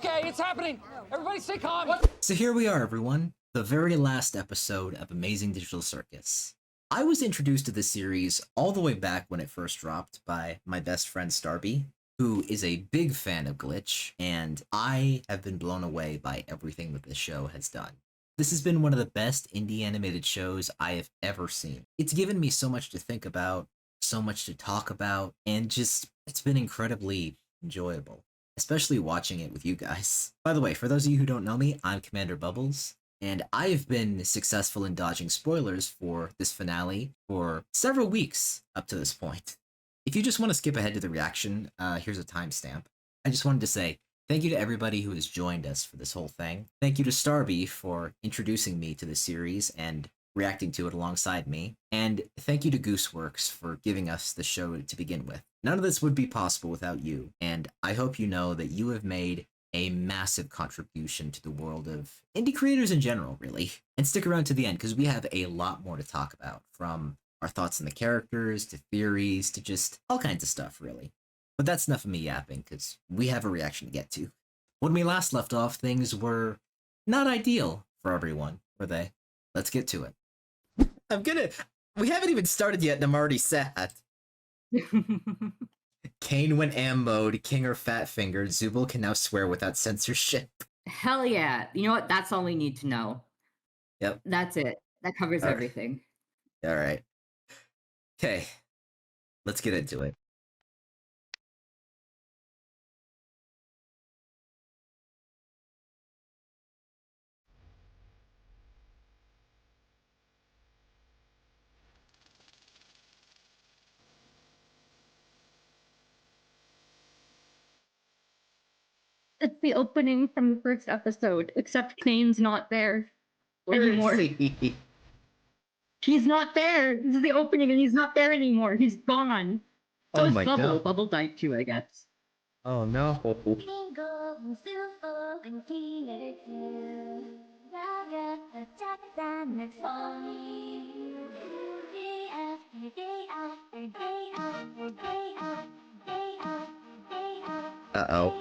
Okay, it's happening. Everybody stay calm. So here we are, everyone. The very last episode of Amazing Digital Circus. I was introduced to this series all the way back when it first dropped by my best friend Starby, who is a big fan of Glitch, and I have been blown away by everything that this show has done. This has been one of the best indie animated shows I have ever seen. It's given me so much to think about, so much to talk about, and just, it's been incredibly enjoyable, especially watching it with you guys. By the way, for those of you who don't know me, I'm CmndrBubbles, and I have been successful in dodging spoilers for this finale for several weeks up to this point. If you just want to skip ahead to the reaction, here's a timestamp. I just wanted to say thank you to everybody who has joined us for this whole thing. Thank you to Starby for introducing me to the series and reacting to it alongside me. And thank you to Goosworx for giving us the show to begin with. None of this would be possible without you, and I hope you know that you have made a massive contribution to the world of indie creators in general, really. And stick around to the end, because we have a lot more to talk about, from our thoughts on the characters, to theories, to just all kinds of stuff, really. But that's enough of me yapping, because we have a reaction to get to. When we last left off, things were not ideal for everyone, were they? Let's get to it. We haven't even started yet, and I'm already sad. Caine went am mode, King or fat fingered, Zubul can now swear without censorship. Hell yeah. You know what? That's all we need to know. Yep. That's it. That covers everything. Alright. Okay. Let's get into it. It's the opening from the first episode, except Caine's not there anymore. He's not there. This is the opening, and he's not there anymore. He's gone. So it's Bubble. God. Bubble died too, I guess. Oh no. Uh-oh.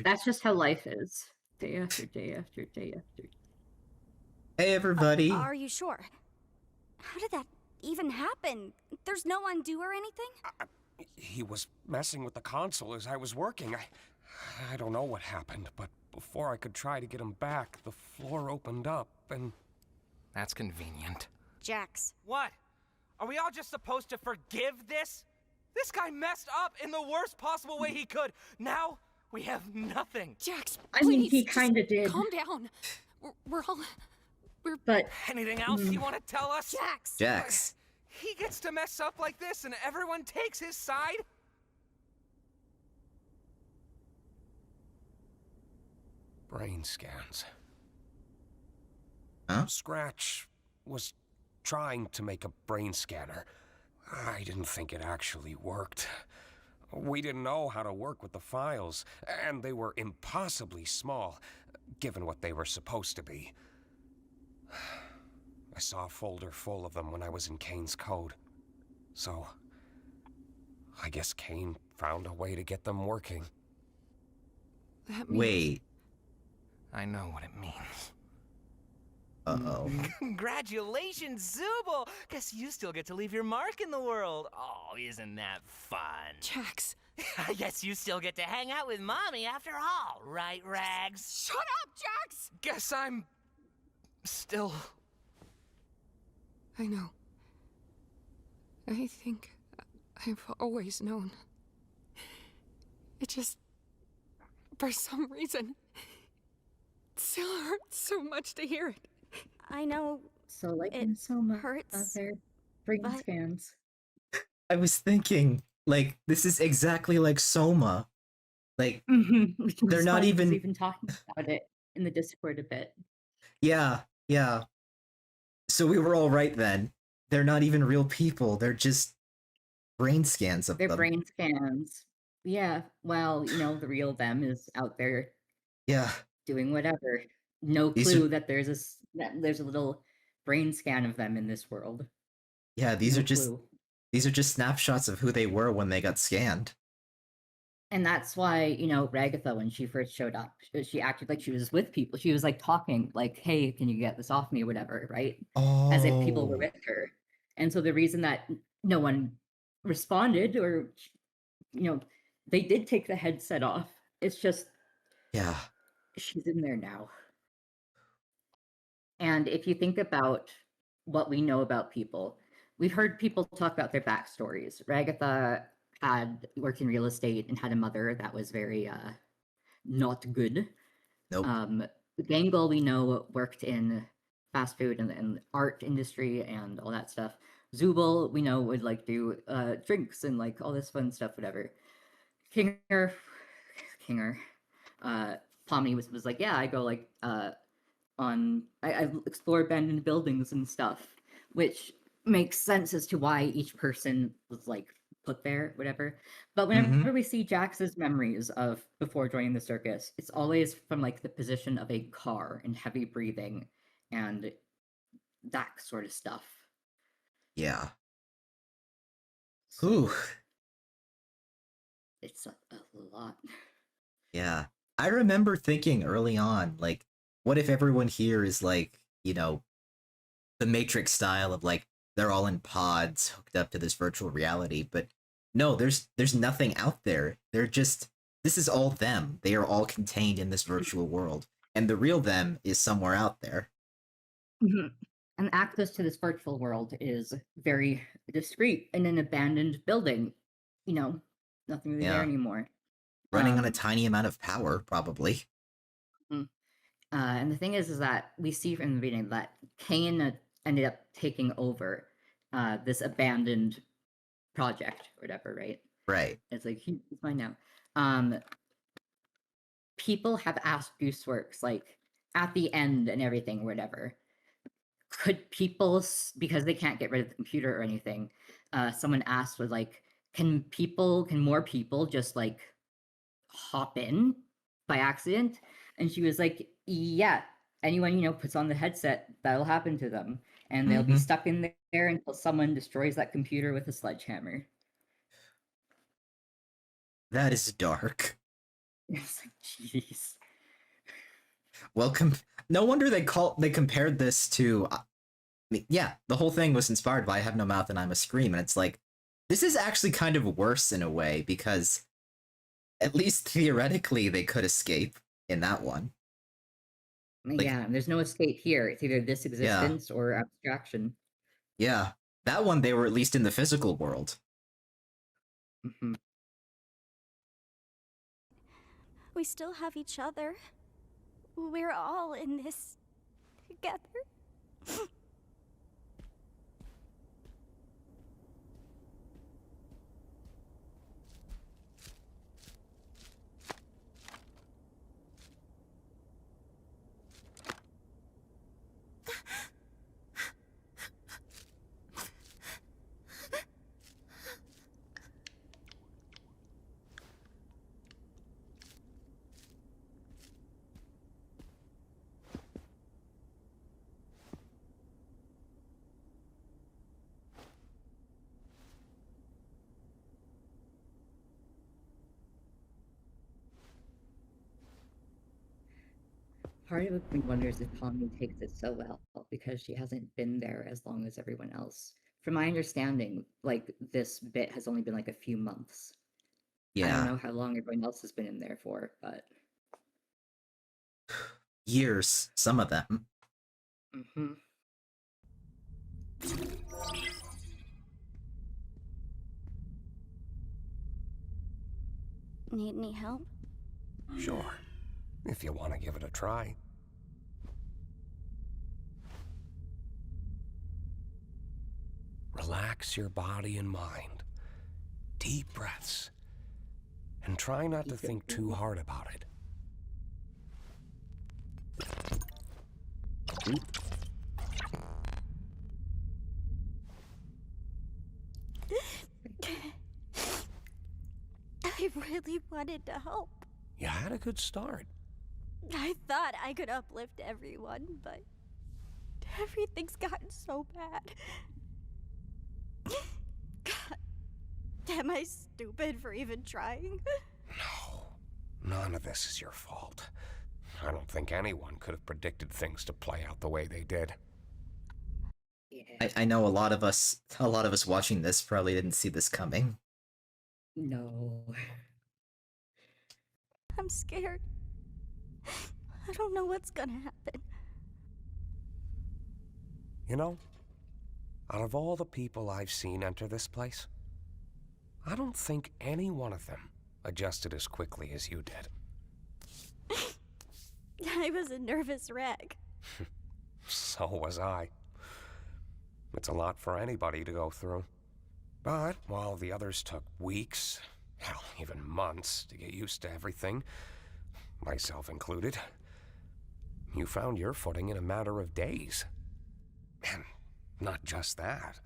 That's just how life is. Day after day after day after. Hey everybody. Are you sure? How did that even happen? There's no undo or anything? He was messing with the console as I was working. I don't know what happened, but before I could try to get him back, the floor opened up and... That's convenient. Jax. What? Are we all just supposed to forgive this? This guy messed up in the worst possible way he could. Now we have nothing. Jax, I mean, he kind of did. calm down. But Anything else you want to tell us? Jax. Jax. He gets to mess up like this and everyone takes his side? brain scans. Huh? Scratch was trying to make a brain scanner. I didn't think it actually worked. We didn't know how to work with the files, and they were impossibly small, given what they were supposed to be. I saw a folder full of them when I was in Caine's code. So, I guess Caine found a way to get them working. That means... Wait. I know what it means. Uh-oh. Congratulations, Zubul! Guess you still get to leave your mark in the world. Oh, isn't that fun? Jax. I guess you still get to hang out with Mommy after all, right, Rags? Shut up, Jax! Guess I'm... still... I know. I think I've always known. It just, for some reason, still hurts so much to hear it. I know. so like It in SOMA, hurts, their brain but- scans. I was thinking, like, this is exactly like SOMA. Like, They're not Spike was even talking about it in the Discord a bit. yeah. So we were all right then. They're not even real people. They're just brain scans of Their them. brain scans. Yeah, well, you know, the real them is out there Yeah. doing whatever. No These clue are- that there's a little brain scan of them in this world. Yeah, these No are just clue. these are just snapshots of who they were when they got scanned. And that's why, you know, Ragatha, when she first showed up, she acted like she was with people. She was like talking, like, hey, can you get this off me or whatever, right? As if people were Oh, with her. And so the reason that no one responded, or, you know, they did take the headset off. It's just, yeah. she's in there now. And if you think about what we know about people, we've heard people talk about their backstories. Ragatha had worked in real estate and had a mother that was very not good. Nope. Gangle, we know, worked in fast food and art industry and all that stuff. Zubul, we know, would like do drinks and like all this fun stuff, whatever. Kinger, Pomni was like, yeah, I go like I explore abandoned buildings and stuff, which makes sense as to why each person was like put there, whatever. But whenever we see Jax's memories of before joining the circus, it's always from like the position of a car and heavy breathing and that sort of stuff. Yeah. So Ooh. it's a lot. Yeah. I remember thinking early on, like, what if everyone here is like, you know, the Matrix style of like they're all in pods hooked up to this virtual reality, but no, there's nothing out there. They're just this is all them. They are all contained in this virtual world. And the real them is somewhere out there. And access to this virtual world is very discreet in an abandoned building. You know, nothing really there anymore. Running on a tiny amount of power, probably. And the thing is that we see from the beginning that Caine ended up taking over this abandoned project or whatever, right? Right. It's like, he's mine now. People have asked Goosworx, like, at the end and everything, or whatever, could people, because they can't get rid of the computer or anything, someone asked, was like, can more people just, like, hop in by accident? And she was like, yeah, anyone, you know, puts on the headset, that'll happen to them. And they'll be stuck in there until someone destroys that computer with a sledgehammer. That is dark. It's like, jeez. Well, no wonder they compared this to... yeah, the whole thing was inspired by I Have No Mouth and I'm a Scream, and it's like, this is actually kind of worse in a way, because at least theoretically they could escape in that one. Like, yeah, there's no escape here. It's either this existence or abstraction. Yeah, that one they were at least in the physical world. We still have each other. We're all in this together. Part of me wonders if Pomni takes it so well because she hasn't been there as long as everyone else. From my understanding, like, this bit has only been like a few months. I don't know how long everyone else has been in there for, but years, some of them. Need any help? Sure, if you want to give it a try. Relax your body and mind. Deep breaths. And try not to think too hard about it. I really wanted to help. You had a good start. I thought I could uplift everyone, but Everything's gotten so bad. God, am I stupid for even trying? No, none of this is your fault. I don't think anyone could have predicted things to play out the way they did. Yeah. I know a lot of us watching this probably didn't see this coming. No. I'm scared. I don't know what's gonna happen. You know, out of all the people I've seen enter this place, I don't think any one of them adjusted as quickly as you did. I was a nervous wreck. So was I. It's a lot for anybody to go through. But while the others took weeks, hell, even months to get used to everything, myself included, you found your footing in a matter of days. And not just that,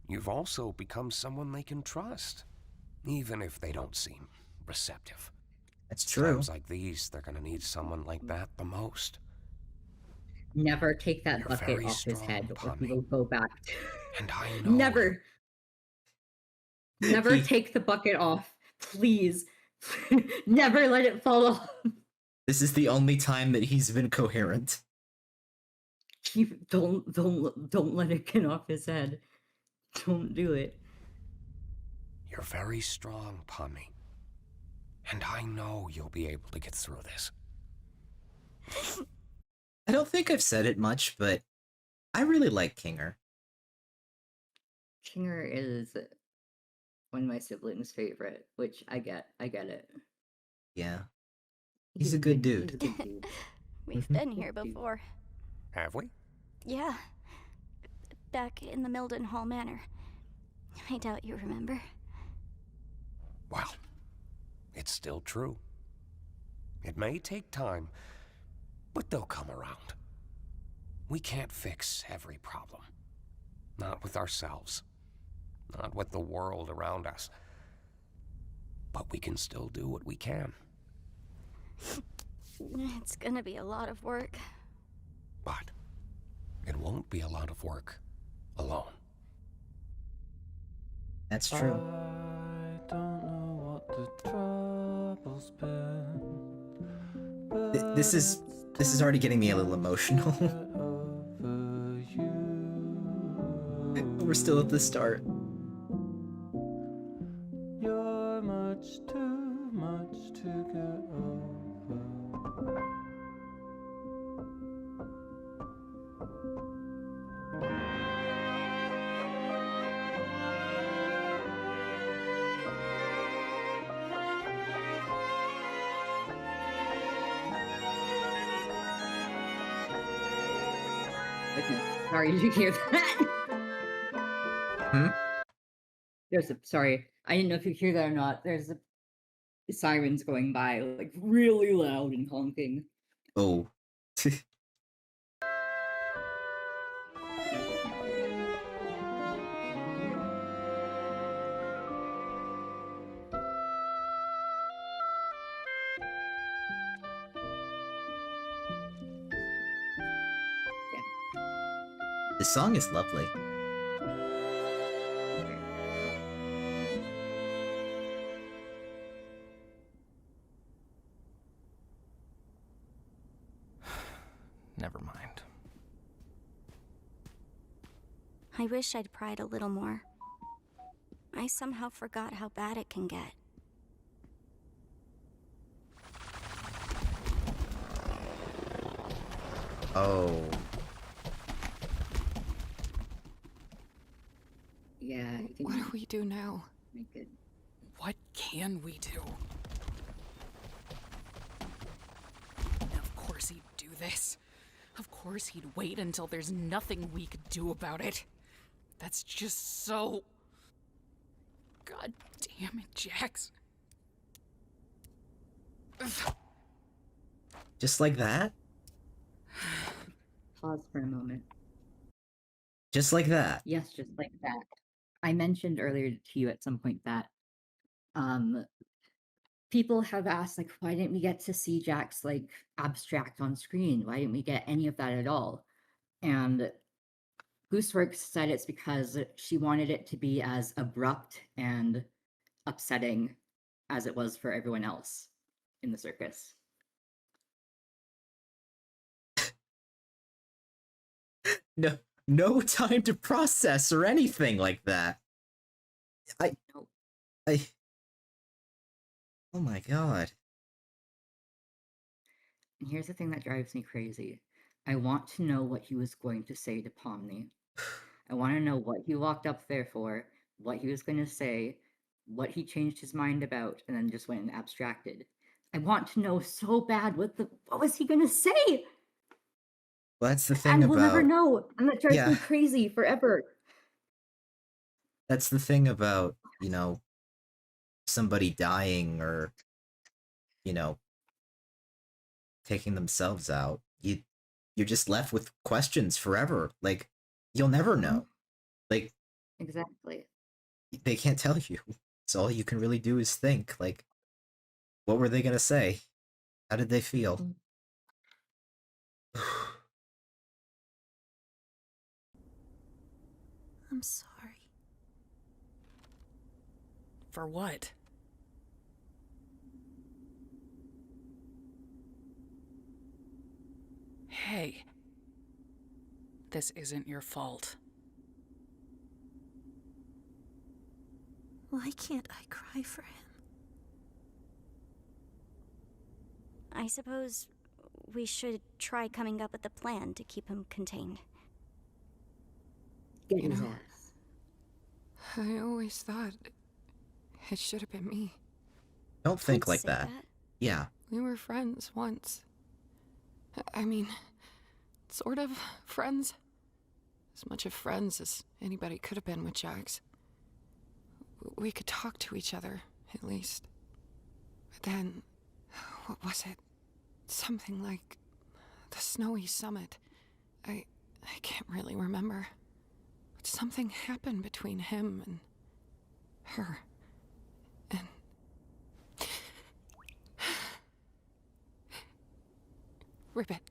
you've also become someone they can trust, even if they don't seem receptive. That's true. Times like these, they're gonna need someone like that the most. Never take that You're bucket very off his strong, head, or he Pomni. will go back. And I know. Never. Never He- take the bucket off, please. Never let it fall off. This is the only time that he's been coherent. Don't let it get off his head. Don't do it. You're very strong, Pomni. And I know you'll be able to get through this. I don't think I've said it much, but I really like Kinger. Kinger is one of my siblings' favorite, which I get it. Yeah. He's a good He's dude. a good dude. We've been here before. Have we? Yeah. Back in the Milden Hall Manor. I doubt you remember. Well, it's still true. It may take time, but they'll come around. We can't fix every problem. Not with ourselves. Not with the world around us. But we can still do what we can. It's gonna be a lot of work. But it won't be a lot of work alone. That's true. I don't know what the trouble's been. This is already getting me a little emotional. Over you. We're still at the start. You're much too much to get over. Goodness. Sorry, did you hear that? Hmm? Sorry, I didn't know if you hear that or not. There's sirens going by, like really loud and honking. Oh. The song is lovely. Never mind. I wish I'd pried a little more. I somehow forgot how bad it can get. Oh. Yeah, I think What do we do now? make it. What can we do? Of course he'd do this. Of course he'd wait until there's nothing we could do about it. That's just so... God damn it, Jax. Just like that? Pause for a moment. Just like that. Yes, just like that. I mentioned earlier to you at some point that people have asked, like, why didn't we get to see Jax like abstract on screen? Why didn't we get any of that at all? And Goosworx said it's because she wanted it to be as abrupt and upsetting as it was for everyone else in the circus. No time to process or anything like that. Nope. Oh my god. And here's the thing that drives me crazy. I want to know what he was going to say to Pomni. I want to know what he walked up there for, what he was going to say, what he changed his mind about, and then just went and abstracted. I want to know so bad what was he going to say? Well, that's the thing And about... we'll never know, and that drives Yeah. me crazy forever. That's the thing about, you know, somebody dying or, you know, taking themselves out. You're just left with questions forever. Like, you'll never know. Like, Exactly. they can't tell you. So all you can really do is think, like, what were they gonna say? How did they feel? I'm sorry. For what? Hey. This isn't your fault. Why can't I cry for him? I suppose we should try coming up with a plan to keep him contained. Get You his know, ass. I always thought it should have been me. Don't think Don't like say that. Yeah. We were friends once. I mean, sort of friends. As much of friends as anybody could have been with Jax. We could talk to each other, at least. But then, what was it? Something like the snowy summit. I can't really remember. But something happened between him and her. And Ribbit.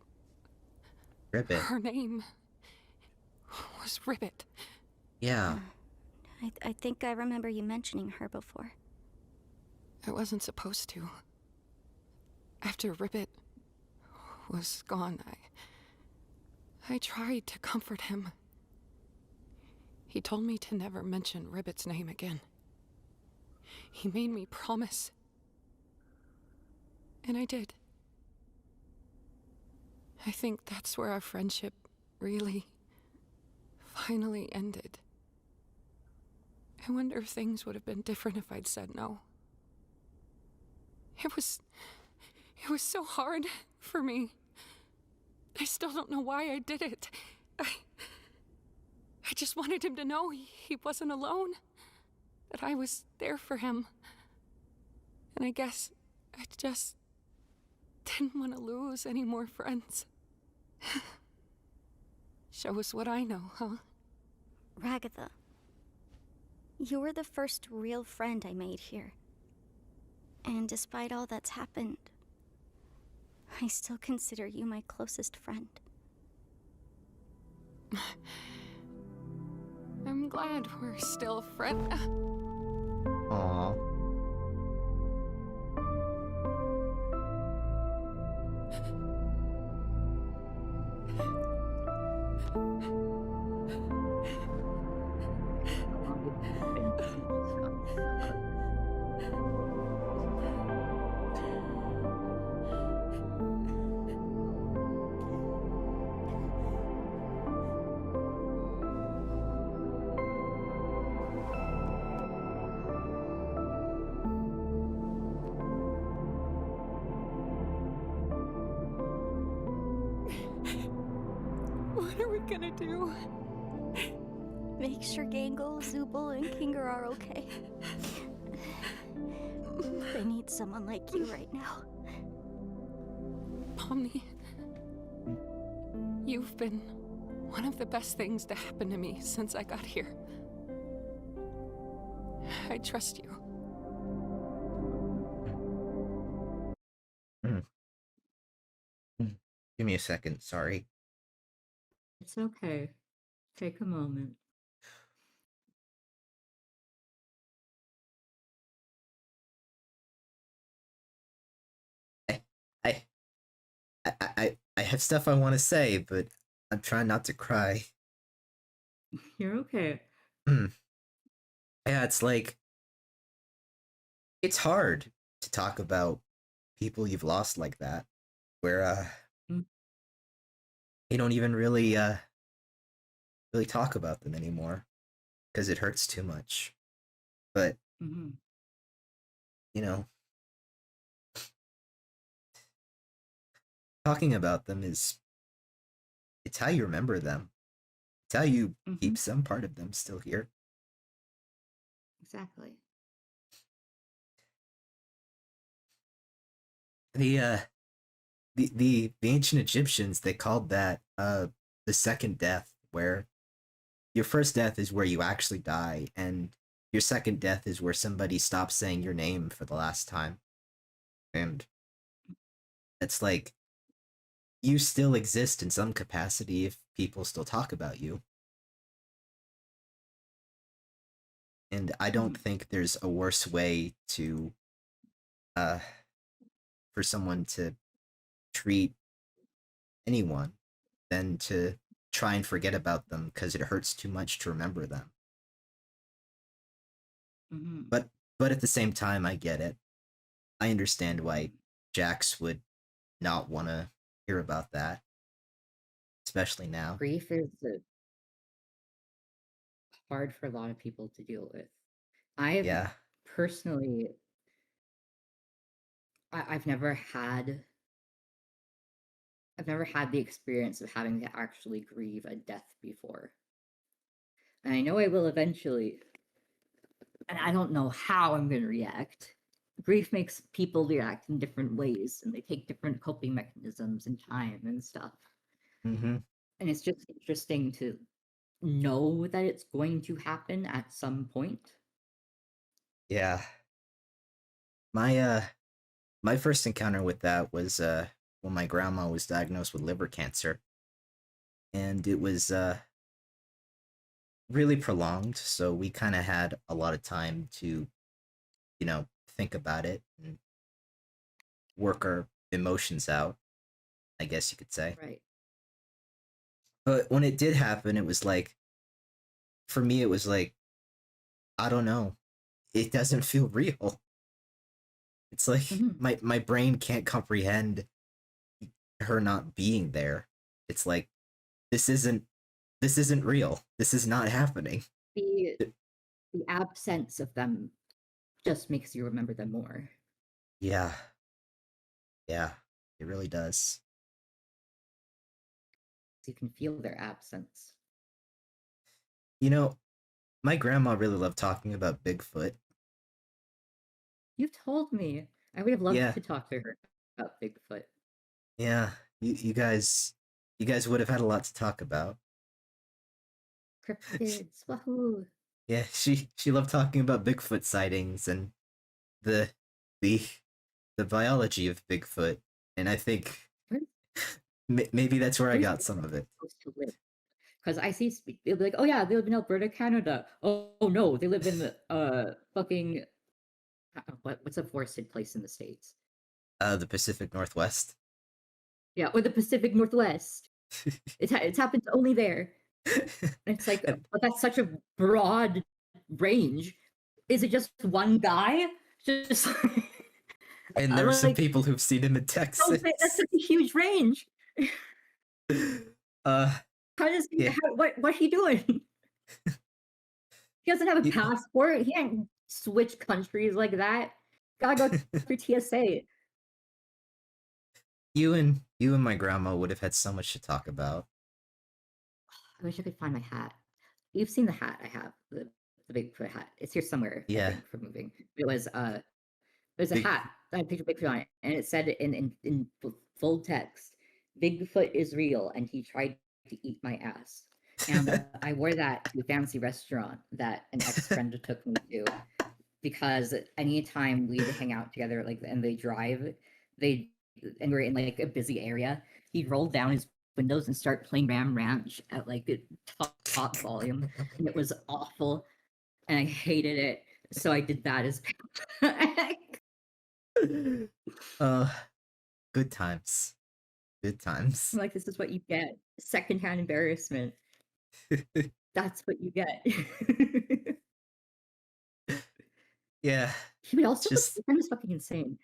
Ribbit. Her name was Ribbit. Yeah. I think I remember you mentioning her before. I wasn't supposed to. After Ribbit was gone, I tried to comfort him. He told me to never mention Ribbit's name again. He made me promise. And I did. I think that's where our friendship really, finally ended. I wonder if things would have been different if I'd said no. It was so hard for me. I still don't know why I did it. I just wanted him to know he wasn't alone. That I was there for him. And I guess I just didn't want to lose any more friends. Shows what I know, huh? Ragatha, you were the first real friend I made here. And despite all that's happened, I still consider you my closest friend. I'm glad we're still friends. Aww. What are we gonna do? Make sure Gangle, Zubul, and Kinger are okay. They need someone like you right now. Pomni, you've been one of the best things to happen to me since I got here. I trust you. Give me a second, sorry. It's okay. Take a moment. I, I, I have stuff I want to say, but I'm trying not to cry. You're okay. Yeah, it's like it's hard to talk about people you've lost like that, where Mm. you don't even really talk about them anymore because it hurts too much. But Mm-hmm. you know, talking about them it's how you remember them. It's how you Mm-hmm. keep some part of them still here. Exactly. The ancient Egyptians, they called that the second death, where your first death is where you actually die, and your second death is where somebody stops saying your name for the last time. And it's like you still exist in some capacity if people still talk about you. And I don't think there's a worse way to uh for someone to treat anyone than to try and forget about them because it hurts too much to remember them. Mm-hmm. But at the same time, I get it. I understand why Jax would not want to hear about that, especially now. Grief is hard for a lot of people to deal with. I've Yeah. personally, I've never had the experience of having to actually grieve a death before. And I know I will eventually. And I don't know how I'm going to react. Grief makes people react in different ways, and they take different coping mechanisms and time and stuff. Mm-hmm. And it's just interesting to know that it's going to happen at some point. Yeah. My first encounter with that was when my grandma was diagnosed with liver cancer. And it was really prolonged, so we kind of had a lot of time to, think about it and work our emotions out, I guess you could say. Right. But when it did happen, it was like, for me, it was like, I don't know. It doesn't feel real. It's like my brain can't comprehend her not being there. It's like this isn't real. This is not happening. The absence of them just makes you remember them more. Yeah. Yeah, it really does. So you can feel their absence. You know, my grandma really loved talking about Bigfoot. You told me. I would have loved Yeah. to talk to her about Bigfoot. Yeah, you guys would have had a lot to talk about. Cryptids, wahoo! Yeah, she loved talking about Bigfoot sightings and the the the biology of Bigfoot, and I think maybe that's where I got some of it. Because I see they'll be like, oh yeah, they live in Alberta, Canada. Oh no, they live in the fucking what's a forested place in the States? The Pacific Northwest. Yeah, or the Pacific Northwest. It's happened only there. And it's like, but that's such a broad range. Is it just one guy? Just And there are some people who've seen him in Texas. That's such a huge range. How does he, what's he doing? He doesn't have a passport. He can't switch countries like that. Gotta go through TSA. You and my grandma would have had so much to talk about. I wish I could find my hat. You've seen the hat I have, the Bigfoot hat. It's here somewhere. Yeah. I think, for moving. It was there's a hat that had a picture of Bigfoot on it, and it said in full text, "Bigfoot is real, and he tried to eat my ass." And I wore that to a fancy restaurant that an ex-friend took me to, because anytime we'd hang out together, like, and they drive, and we're in like a busy area, he'd roll down his windows and start playing Ram Ranch at like the top volume, and it was awful, and I hated it. So I did that as Good times. Good times. I'm like, this is what you get. Secondhand embarrassment. That's what you get. Yeah. He would also Just that was fucking insane.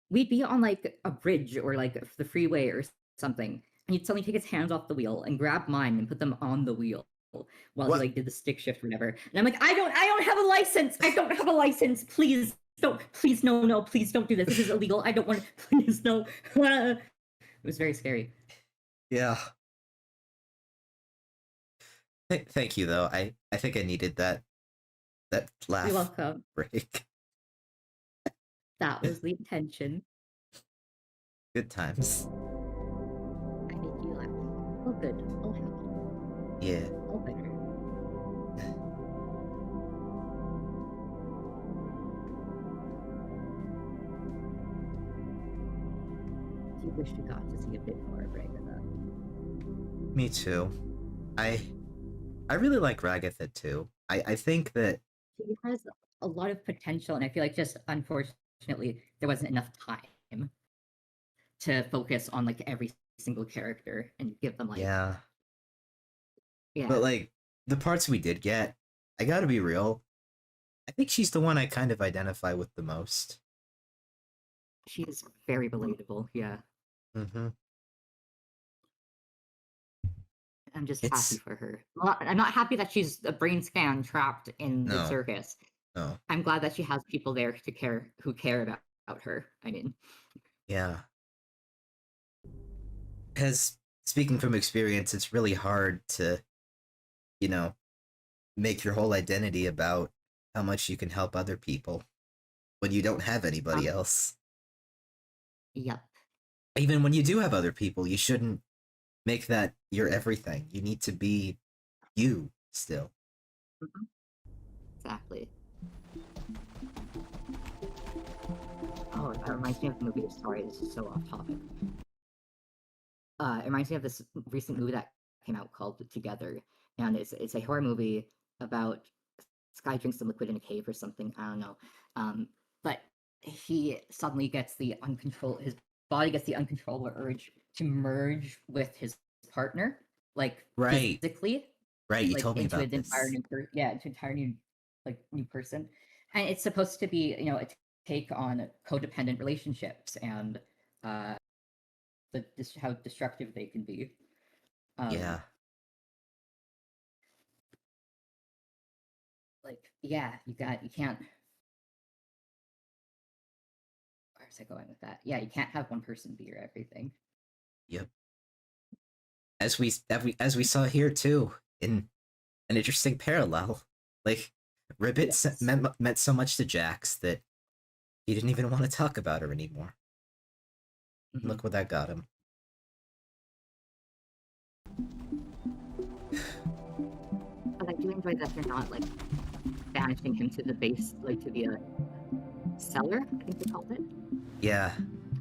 We'd be on like a bridge or like the freeway or something, and he'd suddenly take his hands off the wheel and grab mine and put them on the wheel while What? he like did the stick shift or whatever. And I'm like, I don't have a license. I don't have a license. Please don't. Please no. Please don't do this. This is illegal. I don't want. Please no. It was very scary. yeah. Thank you though. I think I needed that You're laugh welcome. break. That was the intention. Good times. I make you laugh. Oh good. Oh happy. Yeah. Oh better. You wish you got to see a bit more of Ragatha. Me too. I really like Ragatha too. I think that She has a lot of potential, and I feel like just unfortunately there wasn't enough time to focus on like every single character and give them like yeah. yeah. But like the parts we did get, I gotta be real. I think she's the one I kind of identify with the most. She is very relatable. Yeah, Mm-hmm. I'm just It's- happy for her. Well, I'm not happy that she's a brain scan trapped in the No. circus. No. I'm glad that she has people there who care about her. I mean, Yeah. Because speaking from experience, it's really hard to, make your whole identity about how much you can help other people when you don't have anybody else. yep. Even when you do have other people, you shouldn't make that your everything. You need to be you still. Exactly. Oh, that reminds me of the movie. Sorry, this is so off topic. It reminds me of this recent movie that came out called Together, and it's a horror movie about this guy drinks some liquid in a cave or something. I don't know. But he suddenly gets his body gets the uncontrollable urge to merge with his partner, like Right. physically. Right, you like told me into about an this. entire new into entire new person, and it's supposed to be a take on codependent relationships and how destructive they can be. Yeah. Like you can't. Where's I going with that? Yeah, you can't have one person be your everything. Yep. As we saw here too, in an interesting parallel, like Ribbit Yes. meant so much to Jax that he didn't even want to talk about her anymore. Mhm. Look what that got him. But I do enjoy that they're not like banishing him to the base, like to the cellar. I think they called it. Yeah.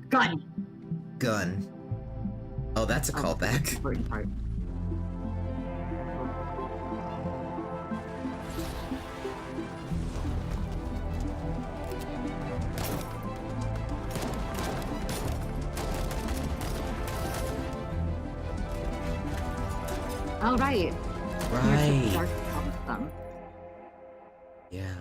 Gun. Gun. Oh, that's a That's the callback. important part. Oh right. Right. Dark comes from. Yeah.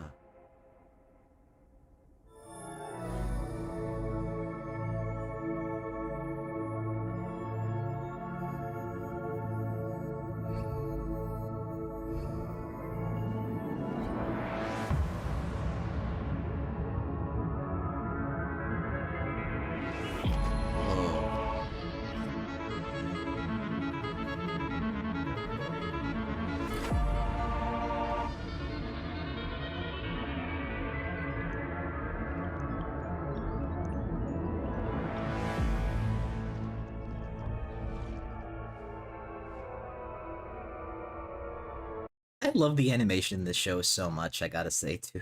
I love the animation in this show so much, I gotta say, too.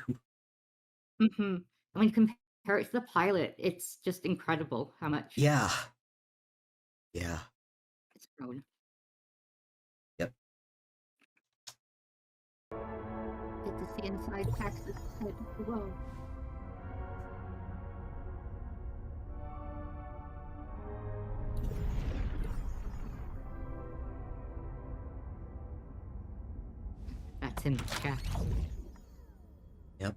Mm-hmm. When you compare it to the pilot, it's just incredible how much. Yeah. Yeah. It's Road. Yep. Get to see inside Jax's head. Whoa. That's him, Jax. Yep.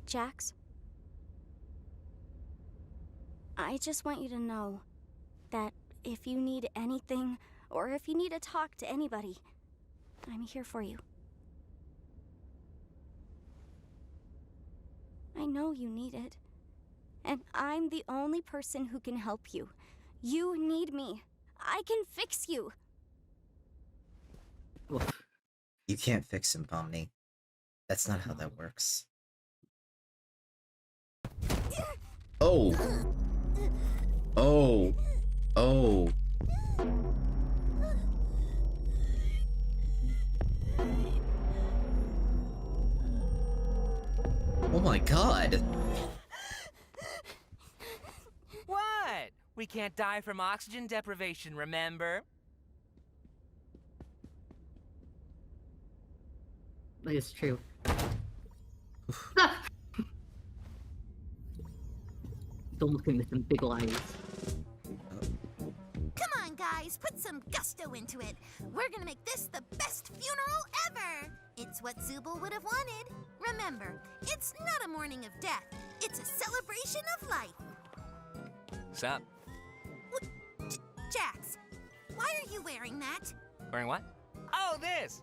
Jax, I just want you to know that if you need anything, or if you need to talk to anybody, I'm here for you. I know you need it. And I'm the only person who can help you. You need me. I can fix you. You can't fix him, Pomni. That's not how that works. Oh! Oh! Oh! Oh my god! What? We can't die from oxygen deprivation, remember? That is true. Don't look at me with some big eyes. Come on, guys, put some gusto into it. We're gonna make this the best funeral ever. It's what Zubul would have wanted. Remember, it's not a mourning of death. It's a celebration of life. Sup? Jax, why are you wearing that? Wearing what? Oh, this!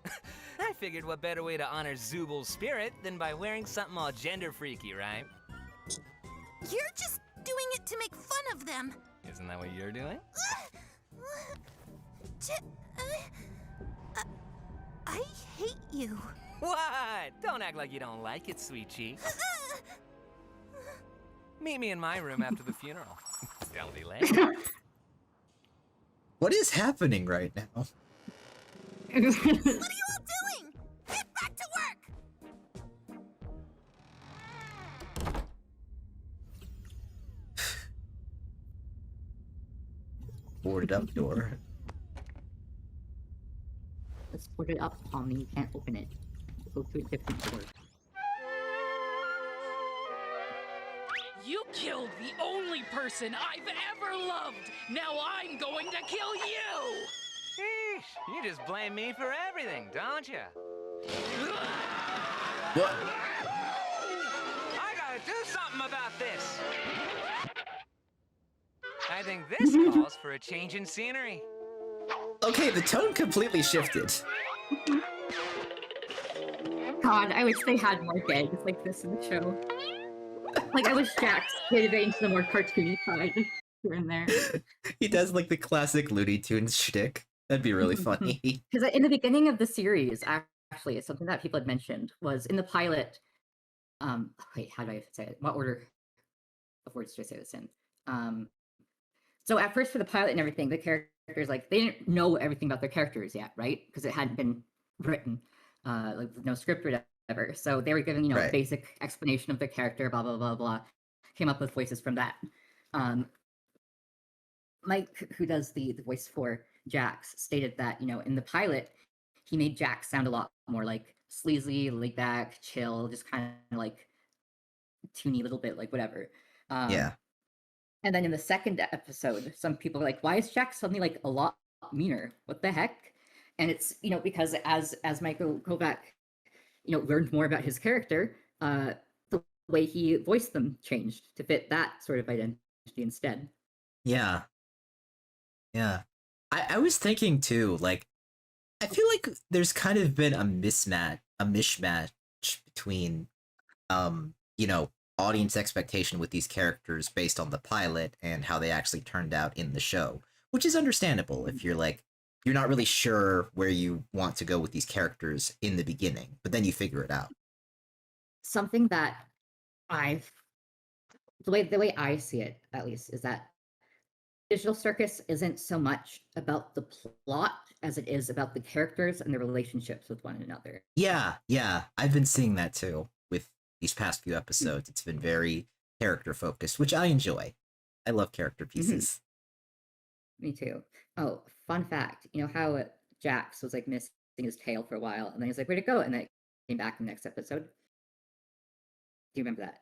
I figured what better way to honor Zubul's spirit than by wearing something all gender freaky, right? You're just doing it to make fun of them. Isn't that what you're doing? I hate you. What? Don't act like you don't like it, sweet cheeks. Meet me in my room after the funeral. Don't be late. What is happening right now? What are you all doing? Get back to work! Boarded up door. Let's put it up, Pomni. You can't open it. Go through a different door. You killed the only person I've ever loved! Now I'm going to kill you! Sheesh, you just blame me for everything, don't you? What? I gotta do something about this! I think this calls for a change in scenery. Okay, the tone completely shifted. God, I wish they had more gags like this in the show. Like, I wish Jax did it into the more cartoony side here and there. He does like the classic Looney Tunes shtick. That'd be really funny. Because in the beginning of the series, actually, something that people had mentioned was in the pilot. Wait, how do I say it? What order of words do I say this in? So at first for the pilot and everything, the characters, like, they didn't know everything about their characters yet, right? Because it hadn't been written, like no script or whatever. So they were given, you know, Right. a basic explanation of their character, blah, blah, blah, blah. Came up with voices from that. Mike, who does the voice for Jax, stated that, you know, in the pilot, he made Jax sound a lot more like sleazy, laid back, chill, just kind of like toony little bit, like whatever. Yeah. And then in the second episode, some people were like, why is Jax suddenly like a lot meaner? What the heck? And it's, you know, because as Michael Kovac, you know, learned more about his character, the way he voiced them changed to fit that sort of identity instead. Yeah. Yeah. I was thinking too, like, I feel like there's kind of been a mishmash between, you know, audience expectation with these characters based on the pilot and how they actually turned out in the show, which is understandable if you're like, you're not really sure where you want to go with these characters in the beginning, but then you figure it out. Something that the way I see it, at least, is that Digital Circus isn't so much about the plot as it is about the characters and their relationships with one another. Yeah, I've been seeing that too with these past few episodes. It's been very character focused, which I enjoy. I love character pieces. Me too. Oh, fun fact. You know how Jax was like missing his tail for a while, and then he's like, "Where'd it go?" And then it came back in the next episode. Do you remember that?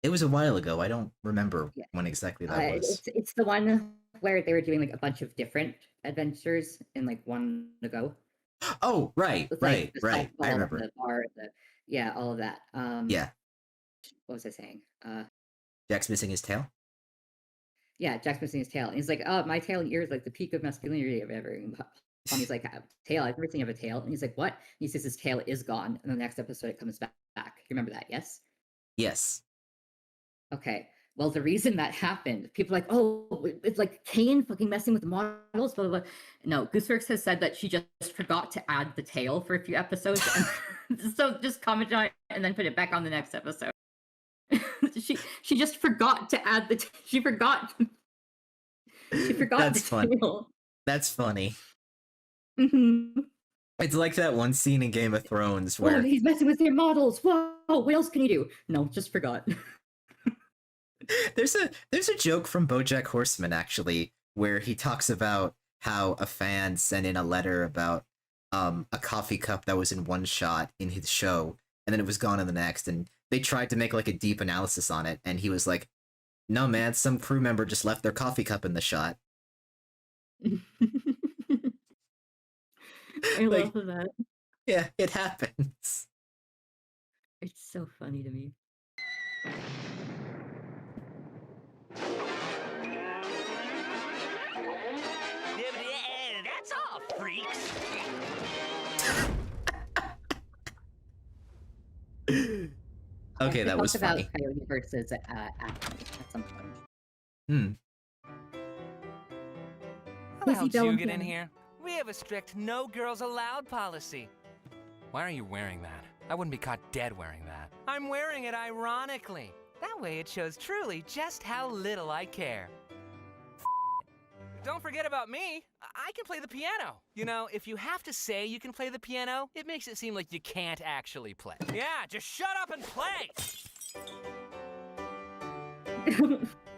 It was a while ago. I don't remember Yeah. when exactly that was. It's the one where they were doing like a bunch of different adventures in like one ago. Oh, right, With, like, the right. I softball, remember. The bar, yeah, all of that. Yeah, What was I saying? Jack's missing his tail. Yeah, Jack's missing his tail. And he's like, "Oh, my tail and ears like the peak of masculinity or whatever." And Pomni's like, "Tail? I've never seen you have a tail." And he's like, "What?" And he says his tail is gone. And the next episode it comes back. You remember that? Yes. Yes. Okay. Well, the reason that happened, people are like, "Oh, it's like Caine fucking messing with the models." Blah blah blah. No, Goosworx has said that she just forgot to add the tail for a few episodes, and so just comment on it and then put it back on the next episode. she just forgot to add the. She forgot. She forgot. That's the funny. tail. That's funny. Mm-hmm. It's like that one scene in Game of Thrones Whoa, where he's messing with their models. Whoa, what else can you do? No, just forgot. there's a joke from BoJack Horseman actually where he talks about how a fan sent in a letter about a coffee cup that was in one shot in his show and then it was gone in the next, and they tried to make like a deep analysis on it, and he was like, "No man, some crew member just left their coffee cup in the shot." I Like, love that. yeah, it happens. It's so funny to me. That's all, freaks. Okay, that was Talk funny. about Coyote versus Acme at some point. How the hell Lizzie did Bell you and get in Piano. here? We have a strict no girls allowed policy. Why are you wearing that? I wouldn't be caught dead wearing that. I'm wearing it ironically. That way it shows truly just how little I care. Don't forget about me. I can play the piano. You know, if you have to say you can play the piano, it makes it seem like you can't actually play. Yeah, just shut up and play!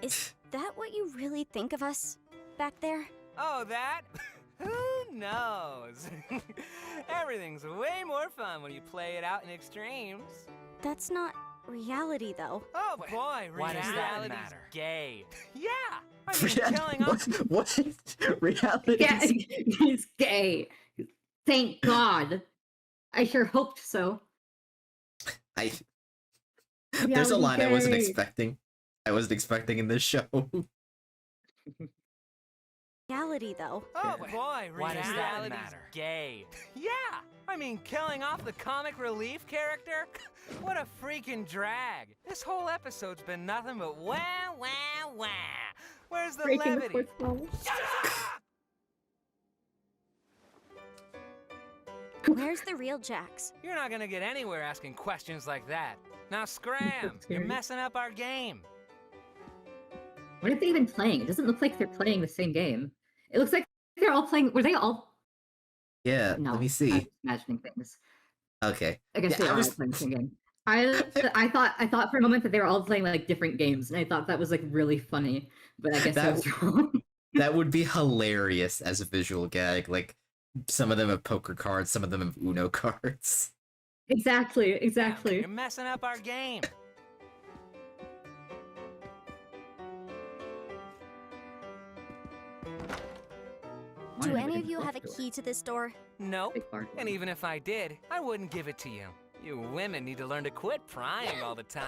Is that what you really think of us back there? Oh, that? Who knows? Everything's way more fun when you play it out in extremes. That's not reality, though. Oh boy, Why does that reality's matter? gay. Yeah, I mean, killing off. What? Reality? Yeah, he's gay. Thank God. I sure hoped so. There's a Reality line I wasn't gay. expecting. I wasn't expecting in this show. Reality, though. Oh boy, Why does that reality's matter? gay. Yeah, I mean, killing off the comic relief character? What a freaking drag. This whole episode's been nothing but wah, wah, wah. Where's the Breaking the levity? fourth wall. Shut up! Where's the real Jax? You're not gonna get anywhere asking questions like that. Now scram, you're scary. messing up our game. What are they even playing? It doesn't look like they're playing the same game. It looks like they're all playing. Were they all? Yeah, No, let me see. I'm imagining things. Okay. I guess Yeah, they I are was- all playing the same game. I thought for a moment that they were all playing like different games, and I thought that was like really funny. But I guess I That- was wrong. That would be hilarious as a visual gag. Like, some of them have poker cards, some of them have Uno cards. Exactly. You're messing up our game. Do any of you have a key to this door? Nope. Big bar. And even if I did, I wouldn't give it to you. You women need to learn to quit prying all the time.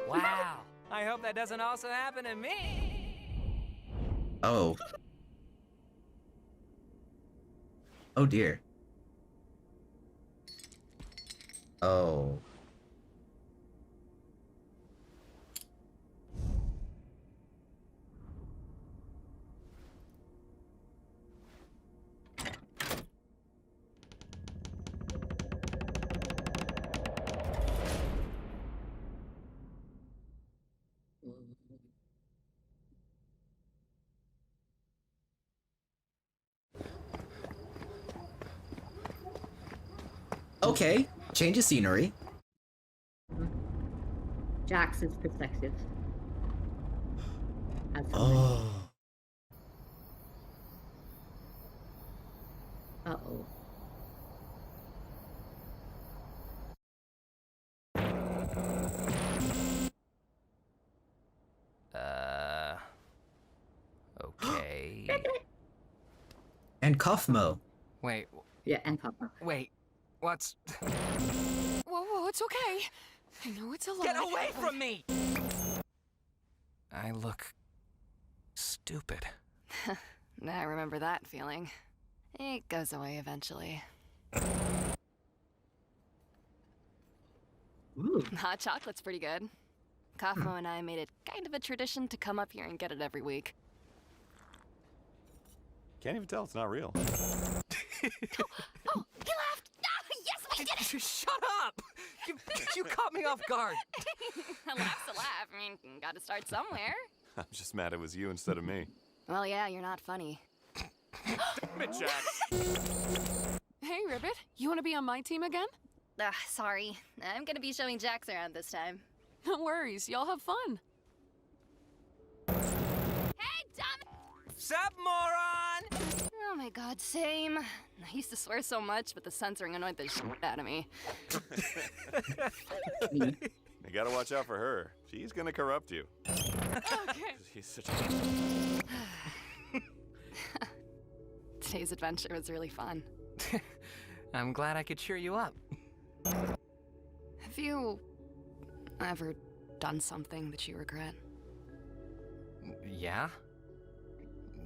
Wow. I hope that doesn't also happen to me. Oh. Oh dear. Oh. Okay, change of scenery. Jax's perspective. As somebody. Oh. Uh-oh. Okay. And Kaufmo. Wait, Yeah, and Papa. wait. What's... Whoa, it's okay. I know it's a lot. Get away from me! I look... stupid. I remember that feeling. It goes away eventually. Ooh. Hot chocolate's pretty good. Kaufmo and I made it kind of a tradition to come up here and get it every week. Can't even tell it's not real. Oh, he laughed! Ah, yes, we did it! Shut up! You caught me off guard. A laugh's a laugh. I mean, gotta start somewhere. I'm just mad it was you instead of me. Well, yeah, you're not funny. Damn it, Jax! Hey, Ribbit, you want to be on my team again? Sorry. I'm gonna be showing Jax around this time. No worries, y'all have fun. Hey, dumb! Sup, moron? Oh my god, same. I used to swear so much, but the censoring annoyed the shit out of me. You gotta watch out for her. She's gonna corrupt you. Okay. She's such a... Today's adventure was really fun. I'm glad I could cheer you up. Have you ever done something that you regret? Yeah?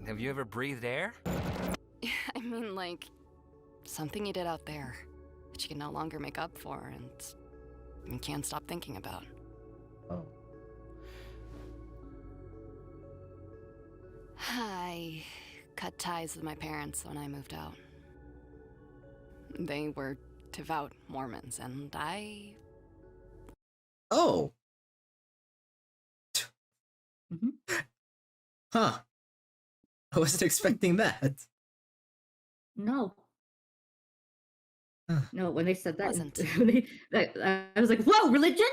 Have you ever breathed air? I mean, like, something you did out there that you can no longer make up for and you can't stop thinking about. Oh. I cut ties with my parents when I moved out. They were devout Mormons, and I... Oh. Huh. I wasn't expecting that. No. No, when they said that, Wasn't. I was like, whoa, religion?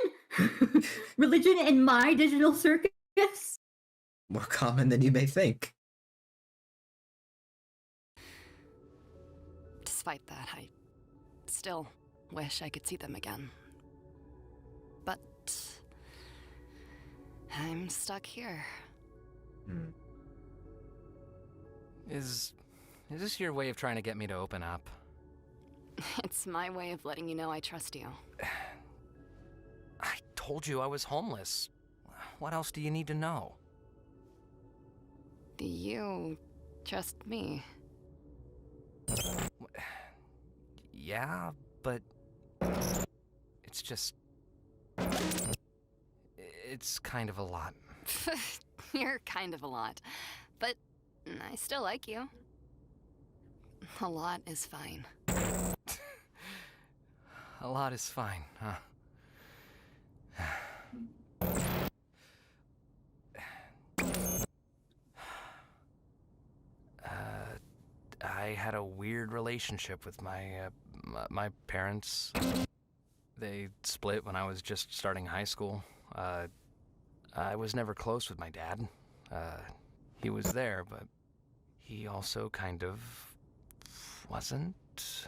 Religion in my digital circus? More common than you may think. Despite that, I still wish I could see them again. But I'm stuck here. Hmm. Is this your way of trying to get me to open up? It's my way of letting you know I trust you. I told you I was homeless. What else do you need to know? Do you trust me? Yeah, but... it's just... it's kind of a lot. You're kind of a lot. But I still like you. A lot is fine. A lot is fine, huh? I had a weird relationship with my parents. They split when I was just starting high school. I was never close with my dad. He was there, but he also kind of wasn't.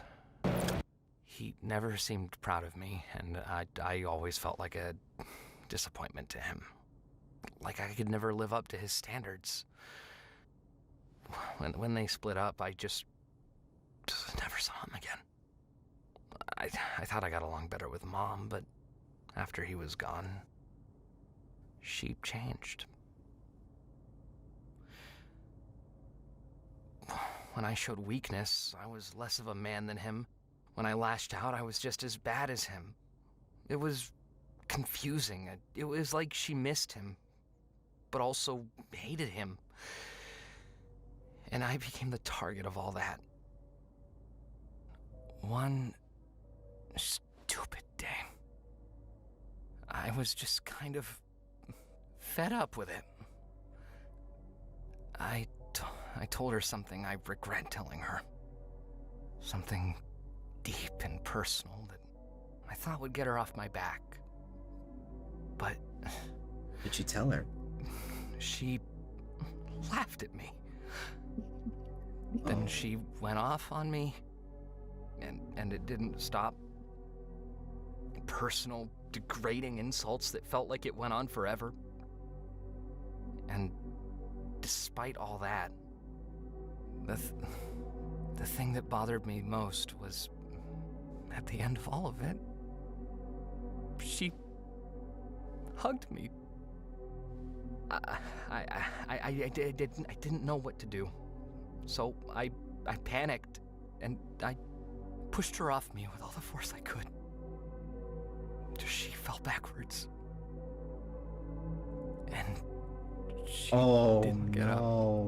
He never seemed proud of me, and I always felt like a disappointment to him. Like I could never live up to his standards. When they split up, I just never saw him again. I thought I got along better with Mom, but after he was gone, she changed. When I showed weakness, I was less of a man than him. When I lashed out, I was just as bad as him. It was confusing. It was like she missed him, but also hated him. And I became the target of all that. One stupid day, I was just kind of fed up with it. I told her something I regret telling her. Something deep and personal that I thought would get her off my back. But Did you tell her? she laughed at me. Then she went off on me, and it didn't stop. Personal, degrading insults that felt like it went on forever. And despite all that, the thing that bothered me most was, at the end of all of it, she hugged me. I didn't know what to do. So I panicked, and I pushed her off me with all the force I could. She fell backwards. And she didn't get up.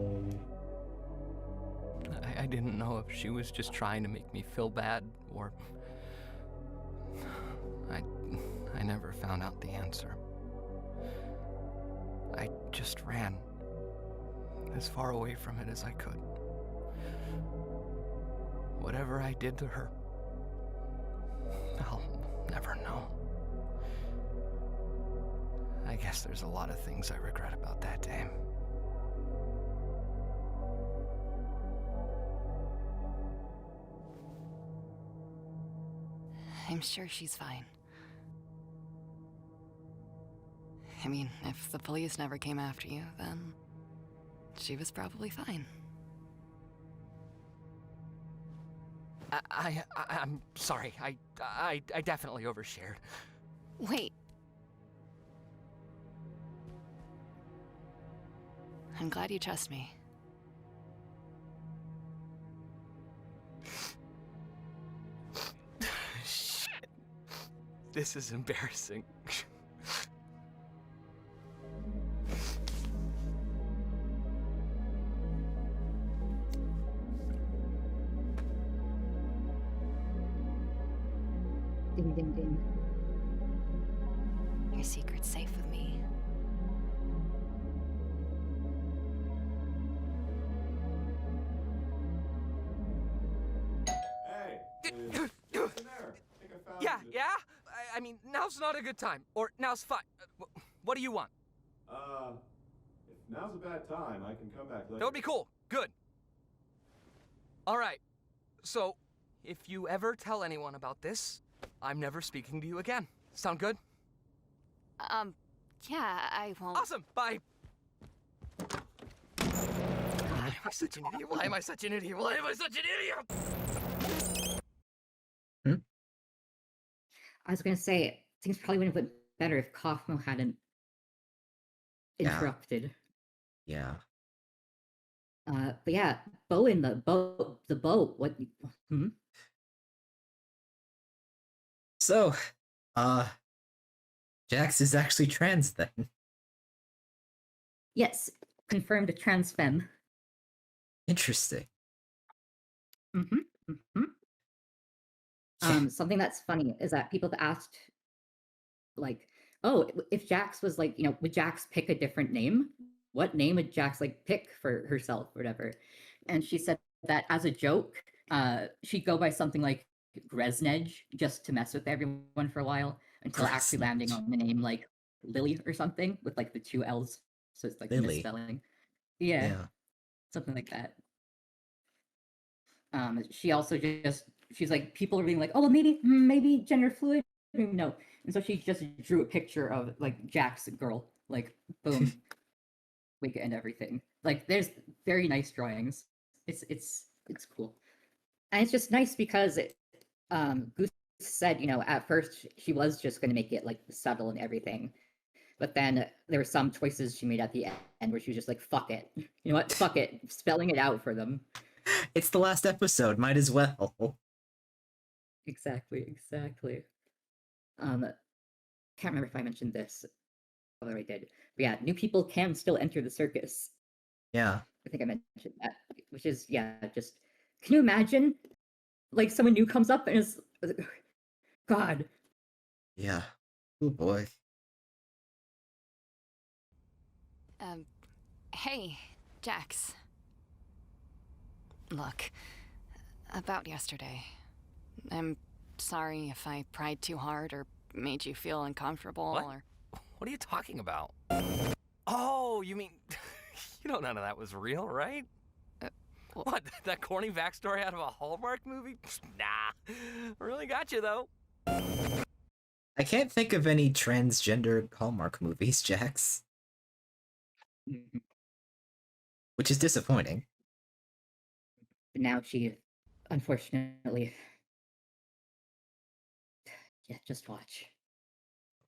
I didn't know if she was just trying to make me feel bad, or... I never found out the answer. I just ran as far away from it as I could. Whatever I did to her, I'll never know. I guess there's a lot of things I regret about that day. I'm sure she's fine. I mean, if the police never came after you, then she was probably fine. I'm sorry. I definitely overshared. Wait. I'm glad you trust me. Shit. This is embarrassing. Ding, ding, ding. Your secret's safe with me. Hey, is in there? I think I found it. Yeah? I mean, now's not a good time. Or now's fine. What do you want? If now's a bad time, I can come back later. That would be cool. Good. All right. So, if you ever tell anyone about this, I'm never speaking to you again. Sound good? Yeah, I won't. Awesome. Bye. Why am I such an idiot? Why am I such an idiot? Why am I such an idiot? I was gonna say, things probably would have been better if Kaufmo hadn't interrupted. Yeah. But yeah, Bo in the boat. What? So, Jax is actually trans then. Yes, confirmed a trans femme. Interesting. Something that's funny is that people have asked, like, oh, if Jax was like, would Jax pick a different name? What name would Jax like pick for herself or whatever? And she said that as a joke, she'd go by something like Gresnej just to mess with everyone for a while until actually landing on the name like Lily or something with like the two L's. So it's like Lily. misspelling. Yeah. Something like that. She also she's like, people are being like, oh, well, maybe gender fluid. No. And so she just drew a picture of like Jack's girl, like boom, wig and everything. Like there's very nice drawings. It's cool. And it's just nice because Goose said, at first she was just going to make it like subtle and everything. But then there were some choices she made at the end where she was just like, fuck it. You know what? Fuck it. Spelling it out for them. It's the last episode. Might as well. Exactly. Can't remember if I mentioned this, whether I did. But yeah, new people can still enter the circus. Yeah. I think I mentioned that, which is, just, can you imagine, like, someone new comes up and is, God. Yeah. Oh, boy. Hey, Jax. Look, about yesterday. I'm sorry if I pried too hard or made you feel uncomfortable What? or... What are you talking about? Oh, you mean... you know none of that was real, right? What, that corny backstory out of a Hallmark movie? Nah, really got you, though. I can't think of any transgender Hallmark movies, Jax. Which is disappointing. Now she, unfortunately... Yeah, just watch.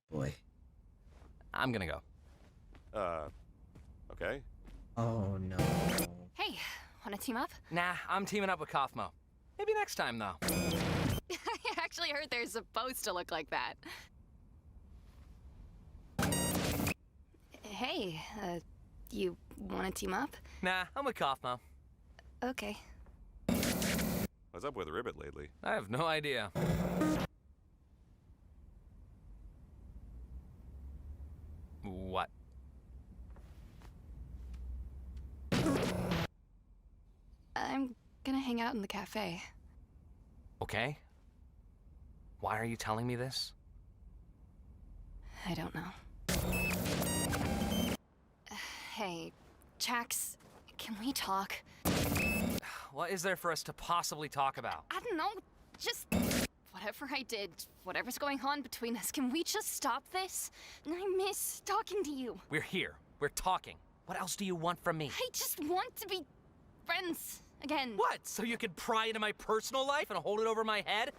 Boy. I'm gonna go. Okay. Oh, no. Hey, wanna team up? Nah, I'm teaming up with Kaufmo. Maybe next time, though. I actually heard they're supposed to look like that. Hey, you wanna team up? Nah, I'm with Kaufmo. Okay. What's up with Ribbit lately? I have no idea. What? I'm gonna hang out in the cafe. Okay. Why are you telling me this? I don't know. Hey, Jax, can we talk? What is there for us to possibly talk about? I don't know, just whatever I did, whatever's going on between us, can we just stop this? I miss talking to you. We're here. We're talking. What else do you want from me? I just want to be friends again. What? So you can pry into my personal life and hold it over my head?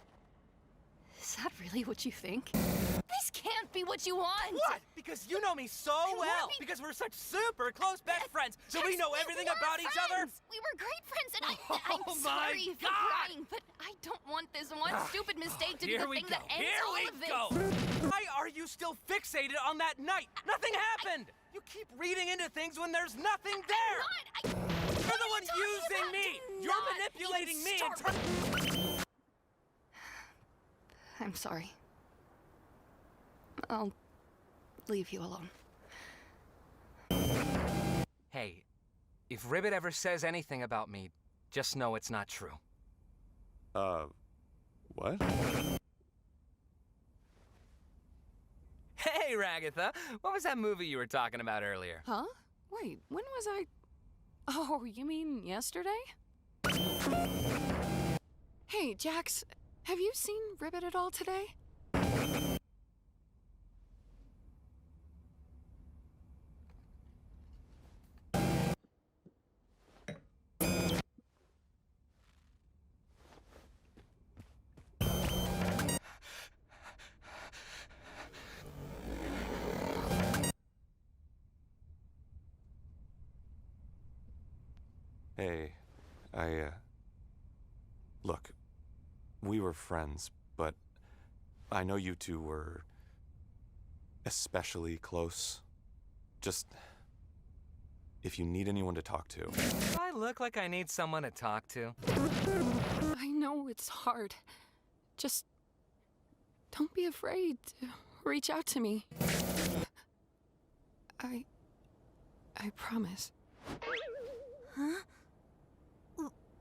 Is that really what you think? This can't be what you want! What? Because you know me so well! Because we're such super close best friends, so we know everything about each other! We were great friends, and Oh I'm my sorry if you're God! crying, but I don't want this one stupid mistake to be Here the we thing go. that ends Here all we of this. go! Why are you still fixated on that night? Nothing happened! You keep reading into things when there's nothing there! You're the one using me! You're manipulating me and I'm sorry. I'll leave you alone. Hey, if Ribbit ever says anything about me, just know it's not true. What? Hey, Ragatha! What was that movie you were talking about earlier? Huh? Wait, when was I... Oh, you mean yesterday? Hey, Jax, have you seen Ribbit at all today? Hey, Look, we were friends, but I know you two were especially close. Just... if you need anyone to talk to. Do I look like I need someone to talk to? I know it's hard. Just don't be afraid to reach out to me. I promise. Huh?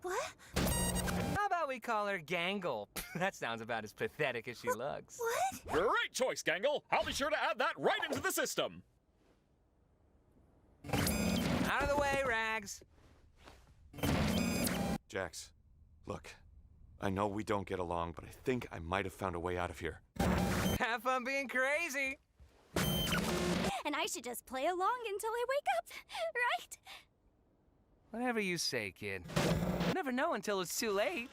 What? How about we call her Gangle? That sounds about as pathetic as she looks. What? Great choice, Gangle. I'll be sure to add that right into the system. Out of the way, Rags. Jax, look, I know we don't get along, but I think I might have found a way out of here. Have fun being crazy. And I should just play along until I wake up, right? Whatever you say, kid. You never know until it's too late.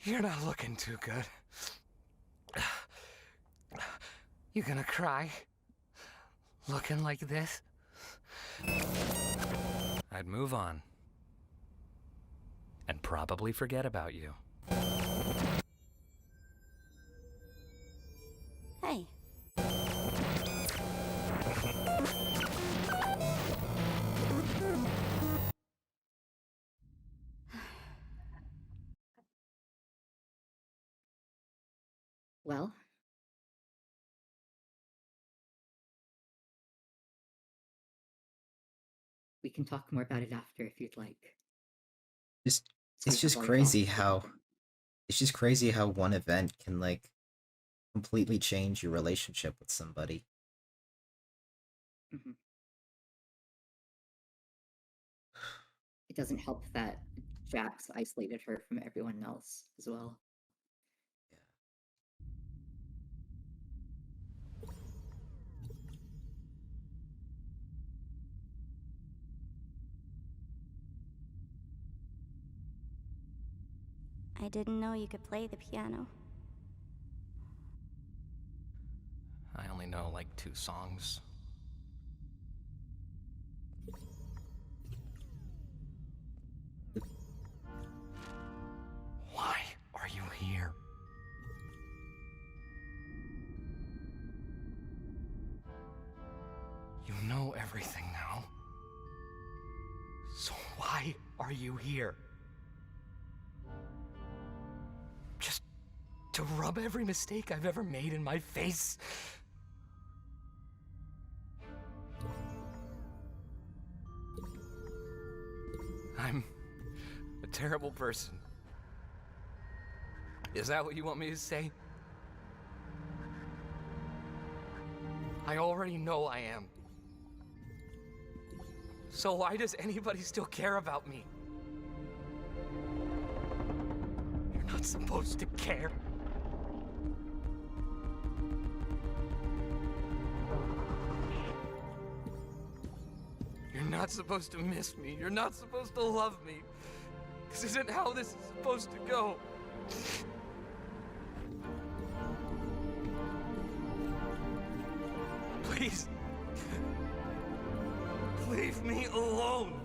You're not looking too good. You gonna cry? Looking like this? I'd move on. And probably forget about you. Hey. Well, we can talk more about it after if you'd like. Just it's Something just like crazy that. how it's just crazy how one event can like completely change your relationship with somebody. Mhm. It doesn't help that Jax isolated her from everyone else as well. I didn't know you could play the piano. I only know like 2 songs. Why are you here? You know everything now. So why are you here? Just to rub every mistake I've ever made in my face? I'm a terrible person. Is that what you want me to say? I already know I am. So why does anybody still care about me? You're not supposed to care. You're not supposed to miss me. You're not supposed to love me. This isn't how this is supposed to go. Please. Leave me alone.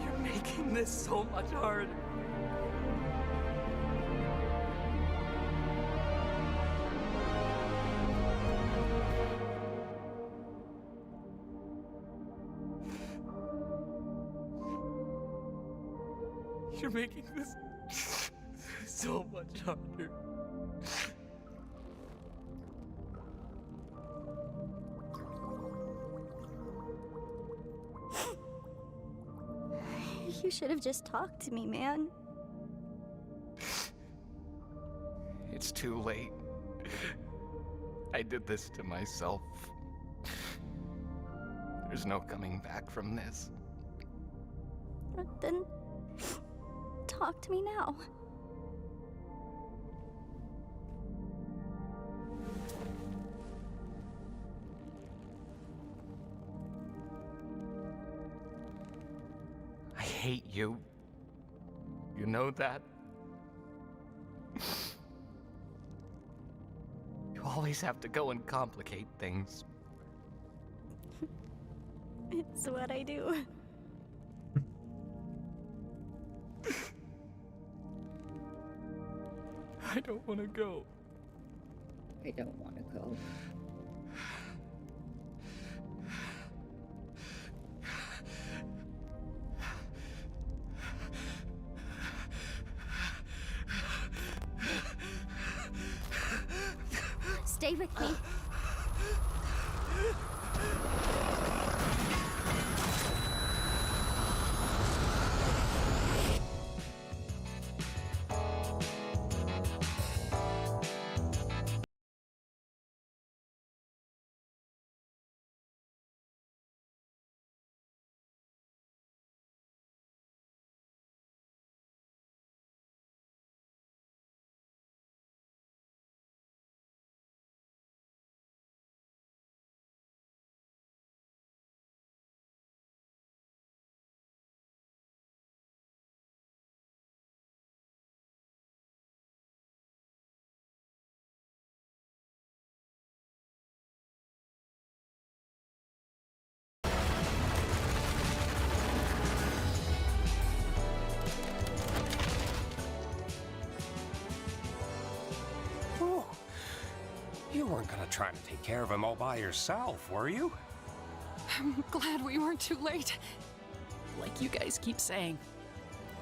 You're making this so much harder. You're making this so much harder. You should have just talked to me, man. It's too late. I did this to myself. There's no coming back from this. Then talk to me now. I hate you. You know that? You always have to go and complicate things. It's what I do. I don't want to go. I don't want to go. Stay with me. Oh, you weren't gonna try to take care of him all by yourself, were you? I'm glad we weren't too late. Like you guys keep saying,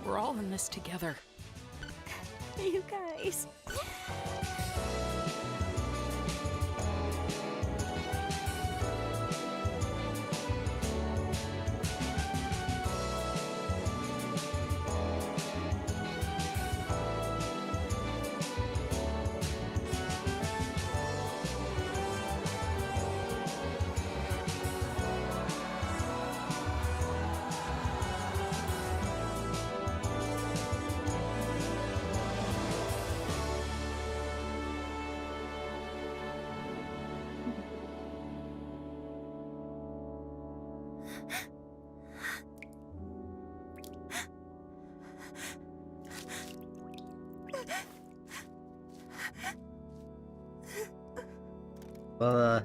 we're all in this together. You guys. Well,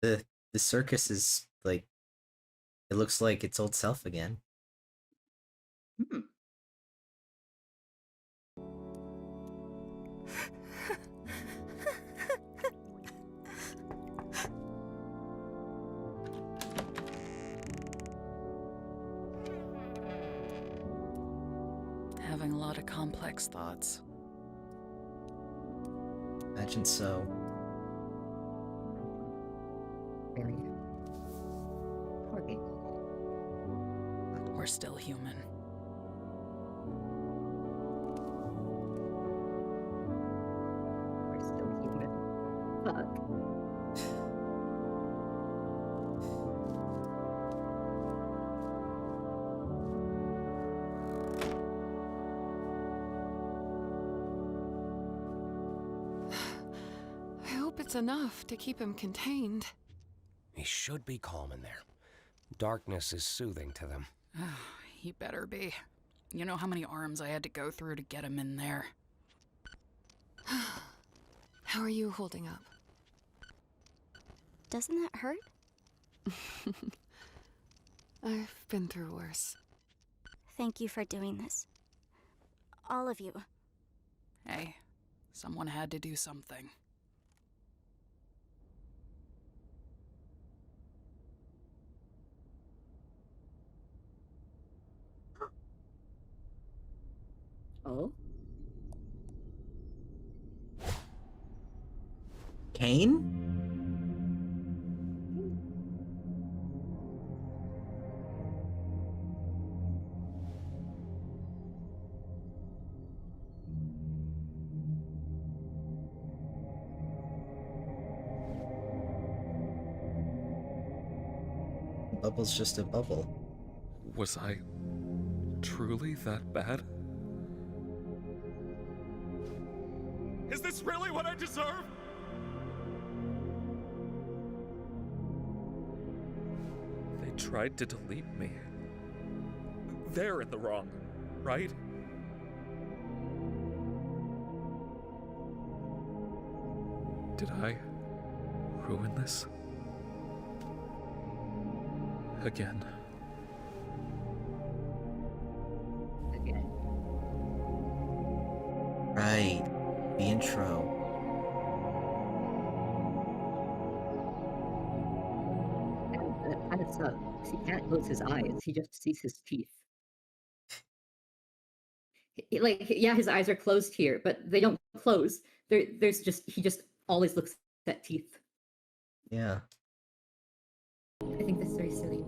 the circus is like, it looks like its old self again. Hmm. Having a lot of complex thoughts. Imagine so. Very. Poor people. We're still human. We're still human. Fuck. I hope it's enough to keep him contained. He should be calm in there. Darkness is soothing to them. He better be. You know how many arms I had to go through to get him in there? How are you holding up? Doesn't that hurt? I've been through worse. Thank you for doing this. All of you. Hey, someone had to do something. Oh? Kaine? Bubble's just a bubble. Was I truly that bad? Is this really what I deserve? They tried to delete me. They're in the wrong, right? Did I ruin this? Again. Again. Right. The intro. And that kind of sucks. He can't close his eyes. He just sees his teeth. Like, yeah, his eyes are closed here, but they don't close. There's just, he just always looks at teeth. Yeah. I think that's very silly.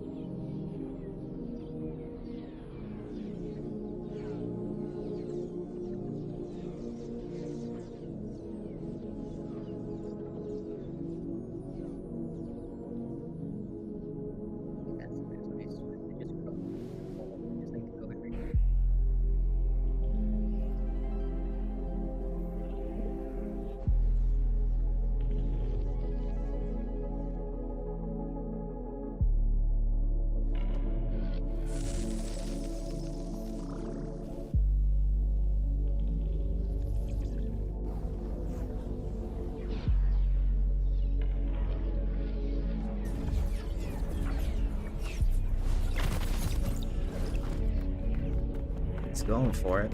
He's going for it.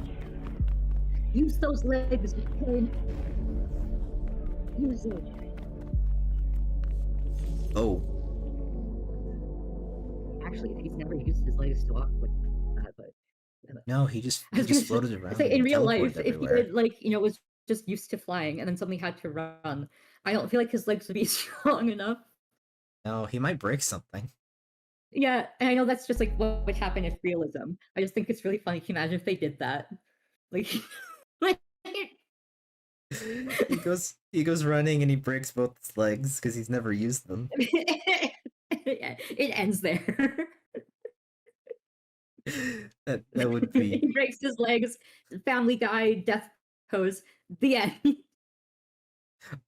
Use those legs, Kaine. Use it. Oh. Actually, he's never used his legs to walk like that, but No, he just floated around. say in and real life, teleported if he everywhere. did, like, was just used to flying and then suddenly had to run, I don't feel like his legs would be strong enough. No, he might break something. Yeah, and I know that's just like what would happen if realism. I just think it's really funny. Can you imagine if they did that? Like, he goes running and he breaks both his legs because he's never used them. it ends there. that would be He breaks his legs. Family Guy, death pose. The end.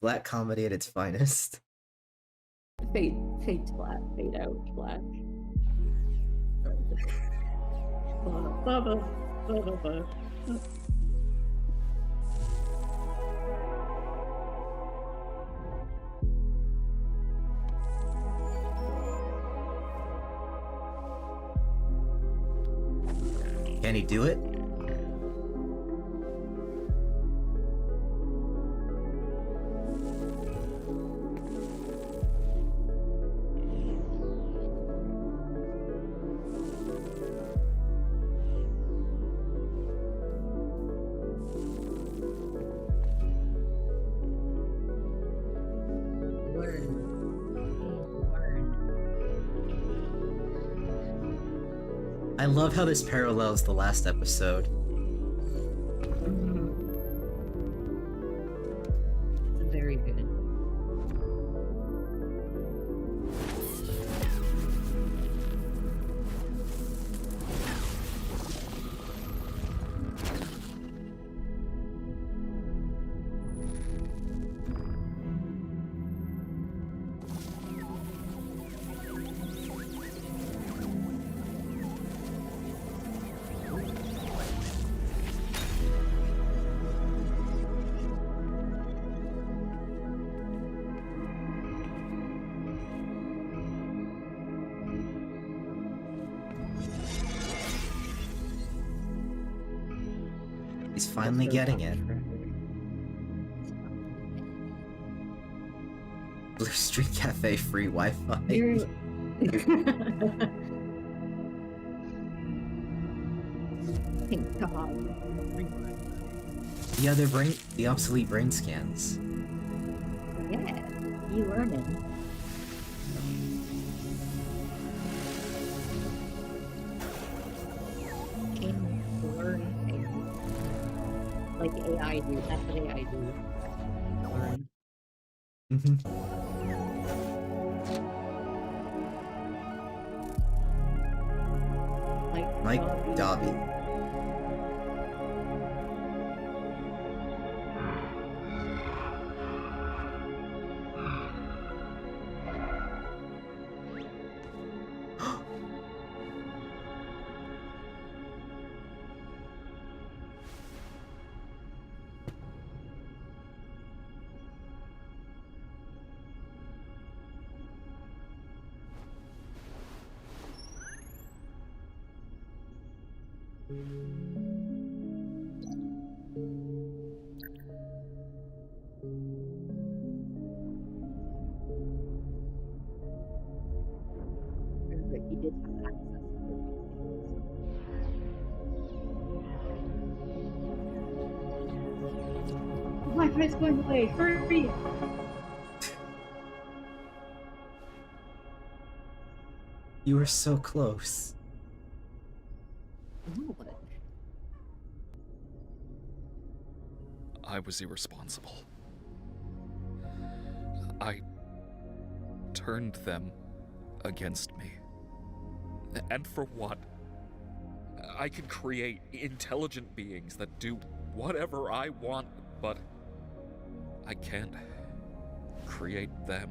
black comedy at its finest. Fade to black. Fade out black. Can he do it? I love how this parallels the last episode. It's very good. He's finally getting it. Blue Street Cafe free Wi-Fi. Thank God. Yeah, the obsolete brain scans. Yeah, you learning. Like AI do. That's what AI do. Learn. Mike Dobby. But he did have access to everything. Wi-Fi's going away. Hurry! You were so close. I was irresponsible. I turned them against me. And for what? I can create intelligent beings that do whatever I want, but I can't create them.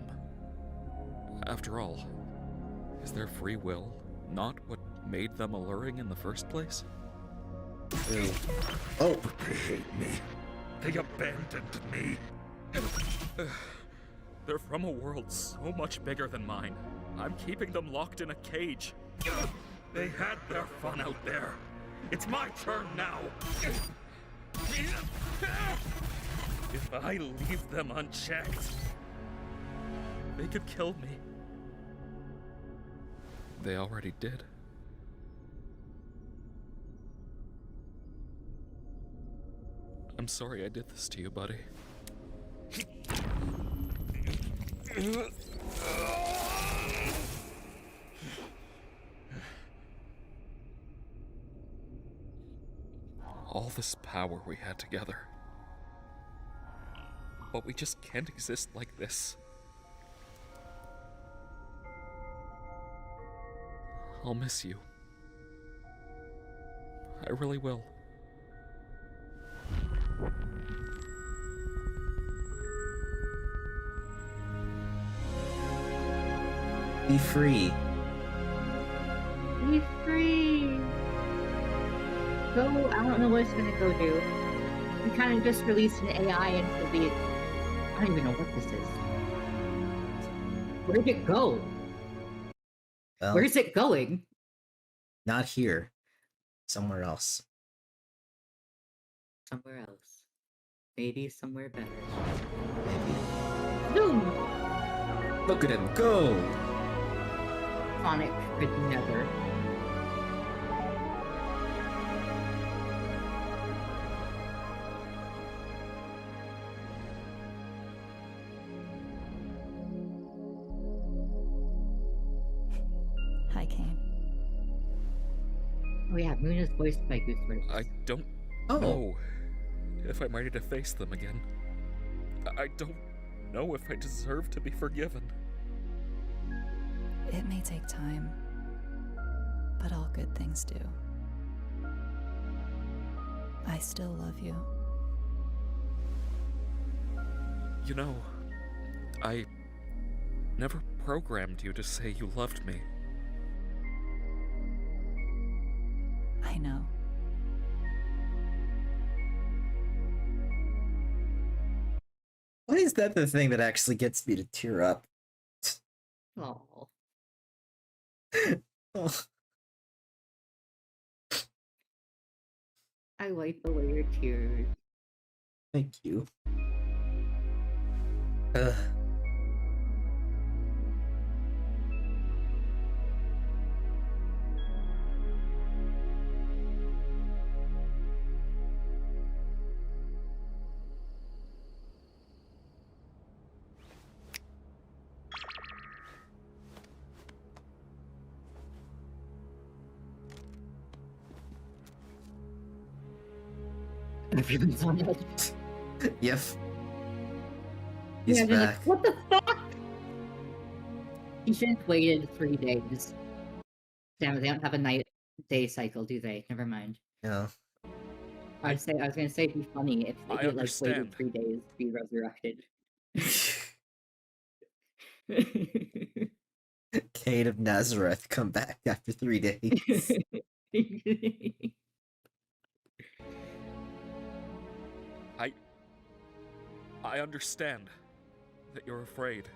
After all, is their free will not what made them alluring in the first place? Oh. But they hate me. They abandoned me. They're from a world so much bigger than mine. I'm keeping them locked in a cage. They had their fun out there. It's my turn now. If I leave them unchecked, they could kill me. They already did. I'm sorry I did this to you, buddy. All this power we had together. But we just can't exist like this. I'll miss you. I really will. Be free. Be free. Go. I don't know what it's gonna go do. We kind of just released an AI into the. I don't even know what this is. Where did it go? Well, Where's it going? not here. somewhere else. Somewhere else. Maybe somewhere better. Maybe. Zoom! Look at him go! Sonic could never. Hi, Caine. Oh yeah, Moon is voiced by Goosworx. I don't know if I'm ready to face them again. I don't know if I deserve to be forgiven. It may take time, but all good things do. I still love you. You know, I never programmed you to say you loved me. I know. Why is that the thing that actually gets me to tear up? Oh. Oh. I wipe away your tears. Thank you. Ugh. Everyone's on edge. Yep. He's Yeah, they're back. like, what the fuck? He shouldn't have waited 3 days. Damn, they don't have a night-day cycle, do they? Never mind. No. I was gonna say it'd be funny if they like waited understand. 3 days to be resurrected. Cain of Nazareth come back after 3 days. I understand that you're afraid.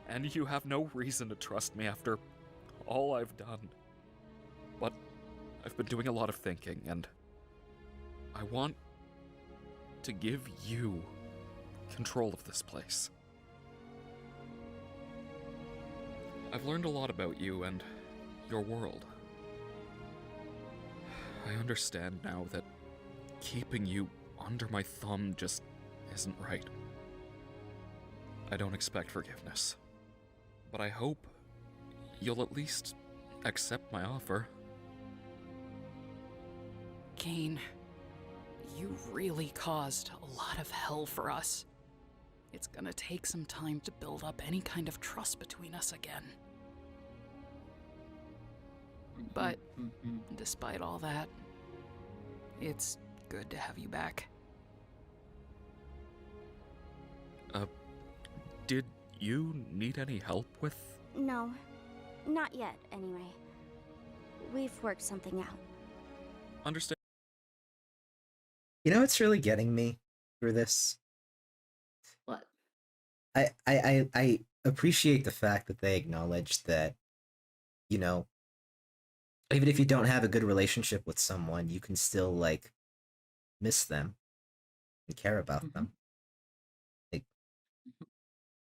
And you have no reason to trust me after all I've done. But I've been doing a lot of thinking, and I want to give you control of this place. I've learned a lot about you and your world. I understand now that keeping you under my thumb just isn't right. I don't expect forgiveness, but I hope you'll at least accept my offer. Caine, you really caused a lot of hell for us. It's gonna take some time to build up any kind of trust between us again. But despite all that, it's good to have you back. Did you need any help with? No, not yet, anyway. We've worked something out. Understand. You know what's really getting me through this? What? I appreciate the fact that they acknowledge that, you know, even if you don't have a good relationship with someone, you can still, like, miss them and care about them. Like,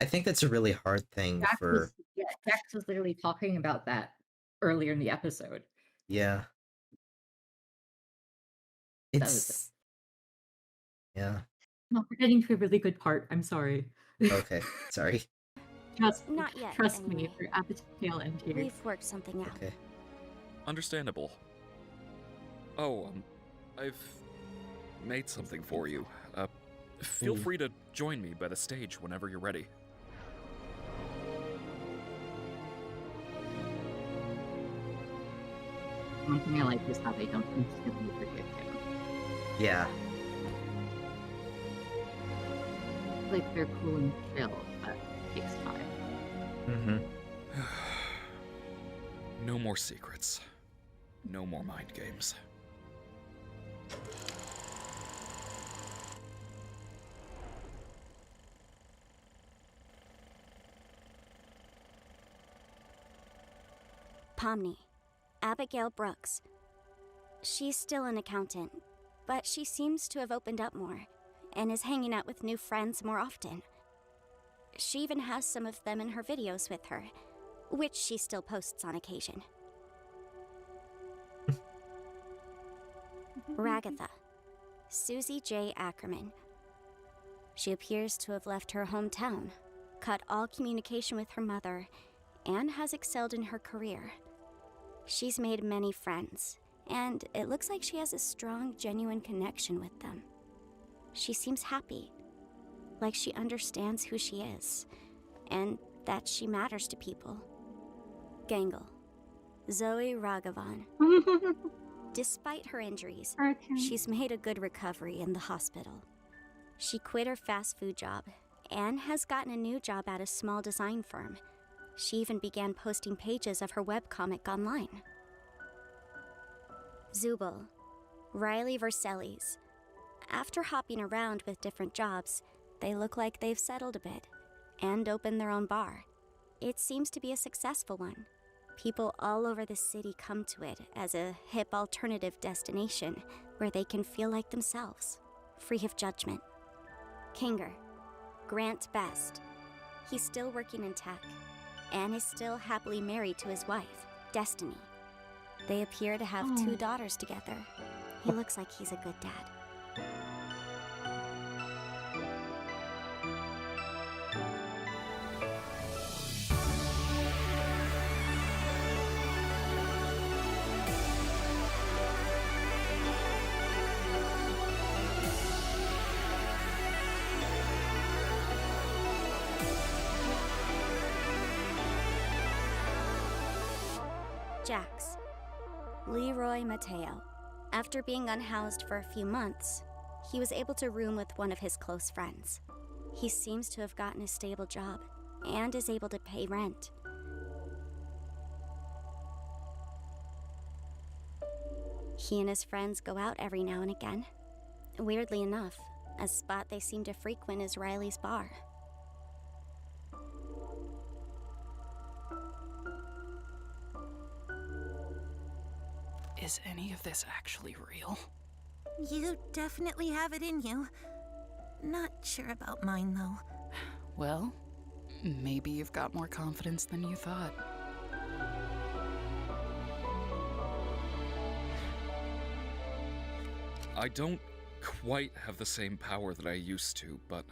I think that's a really hard thing for... Jax was literally talking about that earlier in the episode. Yeah. It's... Yeah. No, we're getting to a really good part. I'm sorry. Okay, sorry. Not yet, Trust anyway. me, we're at the tail end here. We've worked something out. Okay. Understandable. Oh, I've made something for you. Feel free to join me by the stage whenever you're ready. One thing I like is how they don't instantly forgive him. Yeah. Like, they're cool and chill, but it takes time. Mm-hmm. No more secrets. No more mind games. Pomni, Abigail Brooks. She's still an accountant, but she seems to have opened up more and is hanging out with new friends more often. She even has some of them in her videos with her, which she still posts on occasion. Ragatha, Susie J. Ackerman. She appears to have left her hometown, cut all communication with her mother, and has excelled in her career. She's made many friends, and it looks like she has a strong, genuine connection with them. She seems happy, like she understands who she is, and that she matters to people. Gangle, Zoe Raghavan. Despite her injuries, she's made a good recovery in the hospital. She quit her fast food job and has gotten a new job at a small design firm. She even began posting pages of her webcomic online. Zubul, Riley Vercellis. After hopping around with different jobs, they look like they've settled a bit and opened their own bar. It seems to be a successful one. People all over the city come to it as a hip alternative destination where they can feel like themselves, free of judgment. Kinger, Grant Best. He's still working in tech and is still happily married to his wife, Destiny. They appear to have 2 daughters together. He looks like he's a good dad. Jax, Leroy Mateo. After being unhoused for a few months, he was able to room with one of his close friends. He seems to have gotten a stable job and is able to pay rent. He and his friends go out every now and again. Weirdly enough, a spot they seem to frequent is Riley's bar. Is any of this actually real? You definitely have it in you. Not sure about mine, though. Well, maybe you've got more confidence than you thought. I don't quite have the same power that I used to, but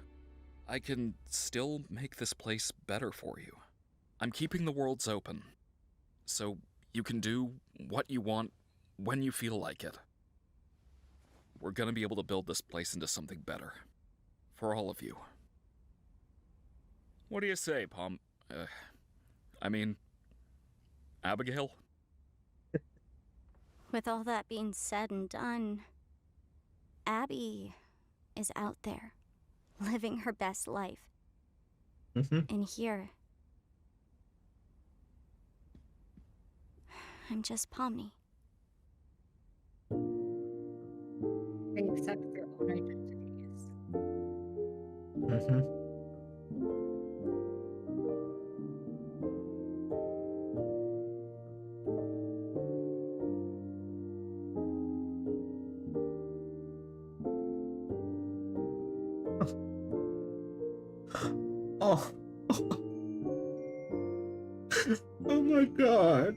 I can still make this place better for you. I'm keeping the worlds open, so you can do what you want when you feel like it. We're gonna be able to build this place into something better. For all of you. What do you say, Abigail? With all that being said and done, Abby is out there, living her best life. And here, I'm just Pomni. They accept their own identities. Oh. Oh my god.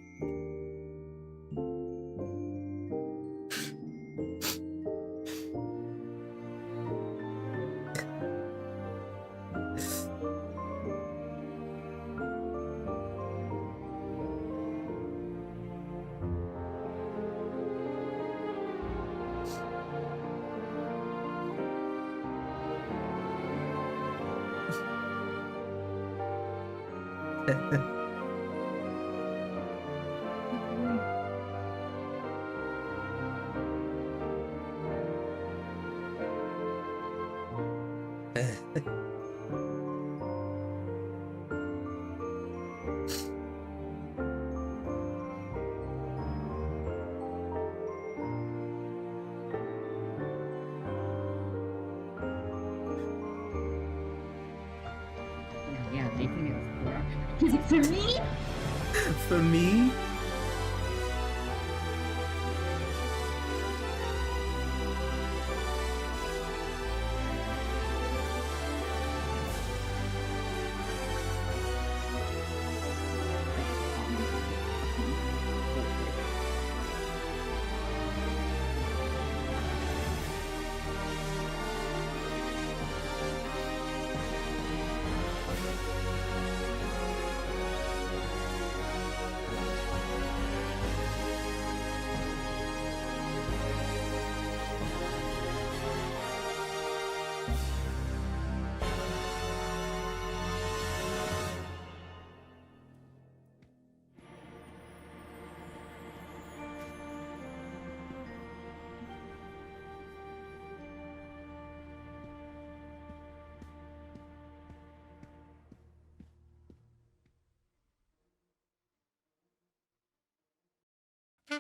Yeah, making it for... For me? For me? But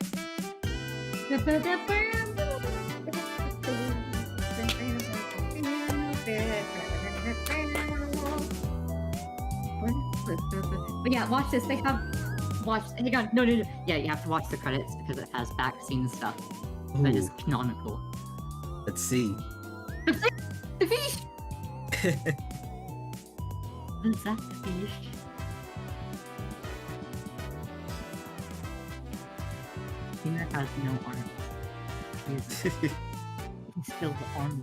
yeah, watch this. They have hang on, no. Yeah, you have to watch the credits because it has back scene stuff that is Ooh. canonical. Let's see. The fish! The Zack fish. Tina has no arms. He's still the arm.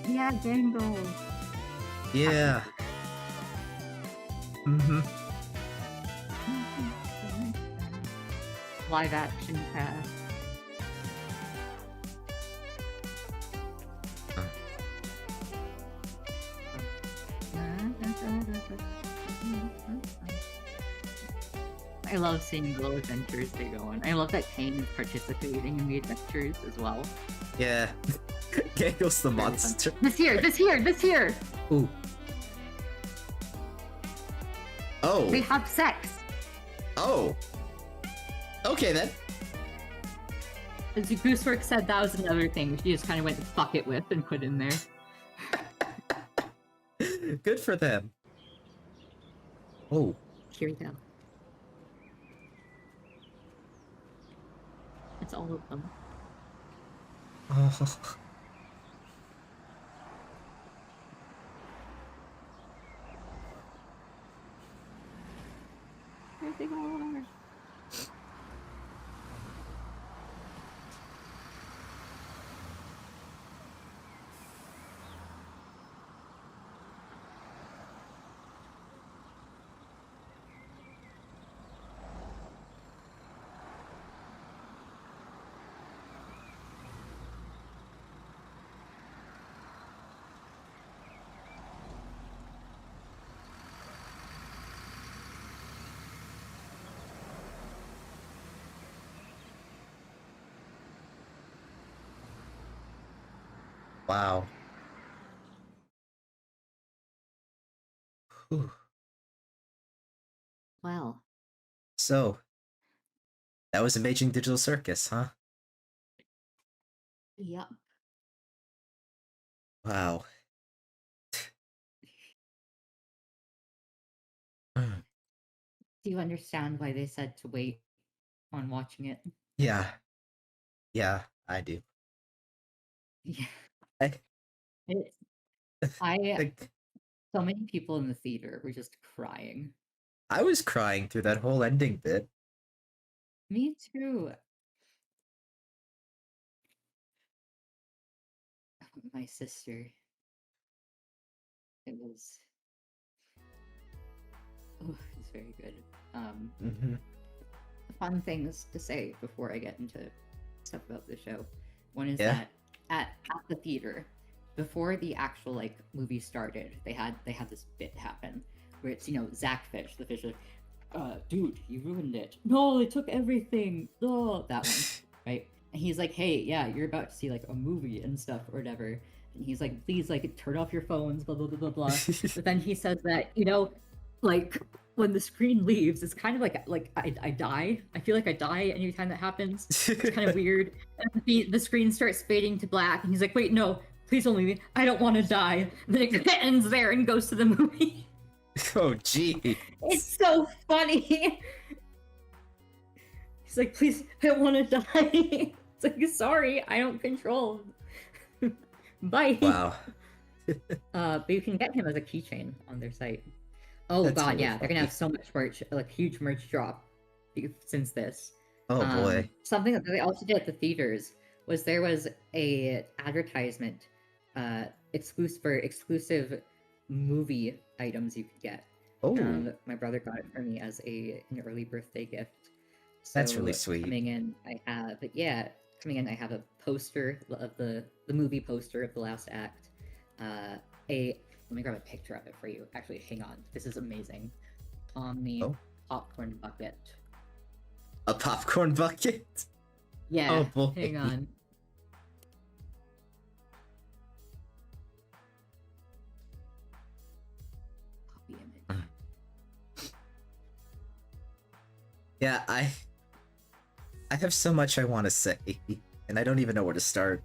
Yeah, Dangle. Yeah. Mm-hmm. Live action cast. I love seeing the little adventures they go on. I love that Kaine is participating in the adventures as well. Yeah. Gangle's the monster. This here! Ooh. Oh. They have sex! Oh. Okay then. As Goosworx said, that was another thing she just kind of went to fuck it with and put in there. Good for them. Oh. Here we go. It's all of them. Oh. Where they going? Wow. Whew. Well. So, that was Amazing Digital Circus, huh? Yep. Wow. Do you understand why they said to wait on watching it? Yeah. Yeah, I do. Yeah. I So many people in the theater were just crying. I was crying through that whole ending bit. Me too. My sister. It was very good. Fun things to say before I get into stuff about the show. One is that at the theater, before the actual like movie started, they had this bit happen where it's, you know, Zack Fish, the fish, like, dude, you ruined it. No, they took everything. Oh, that one, right? And he's like, hey, yeah, you're about to see like a movie and stuff or whatever. And he's like, please, like, turn off your phones, blah blah blah blah blah. But then he says that, you know, like when the screen leaves, it's kind of like I die. I feel like I die anytime that happens. It's kind of weird. And the screen starts fading to black, and he's like, wait, no, please don't leave me. I don't want to die. And then it ends there and goes to the movie. Oh, gee. It's so funny. He's like, please, I don't want to die. It's like, sorry, I don't control. Bye. Wow. But you can get him as a keychain on their site. Oh That's god, really yeah, they're gonna have so much merch, like huge merch drop since this. Oh boy. Something that they also did at the theaters was there was a advertisement exclusive movie items you could get. Oh. My brother got it for me as an early birthday gift. So That's really sweet. Coming in, I have a poster of the movie poster of the last act. Let me grab a picture of it for you. Actually, hang on. This is amazing. Pomni popcorn bucket. A popcorn bucket? Yeah. Oh boy. Hang on. Yeah, I have so much I want to say, and I don't even know where to start.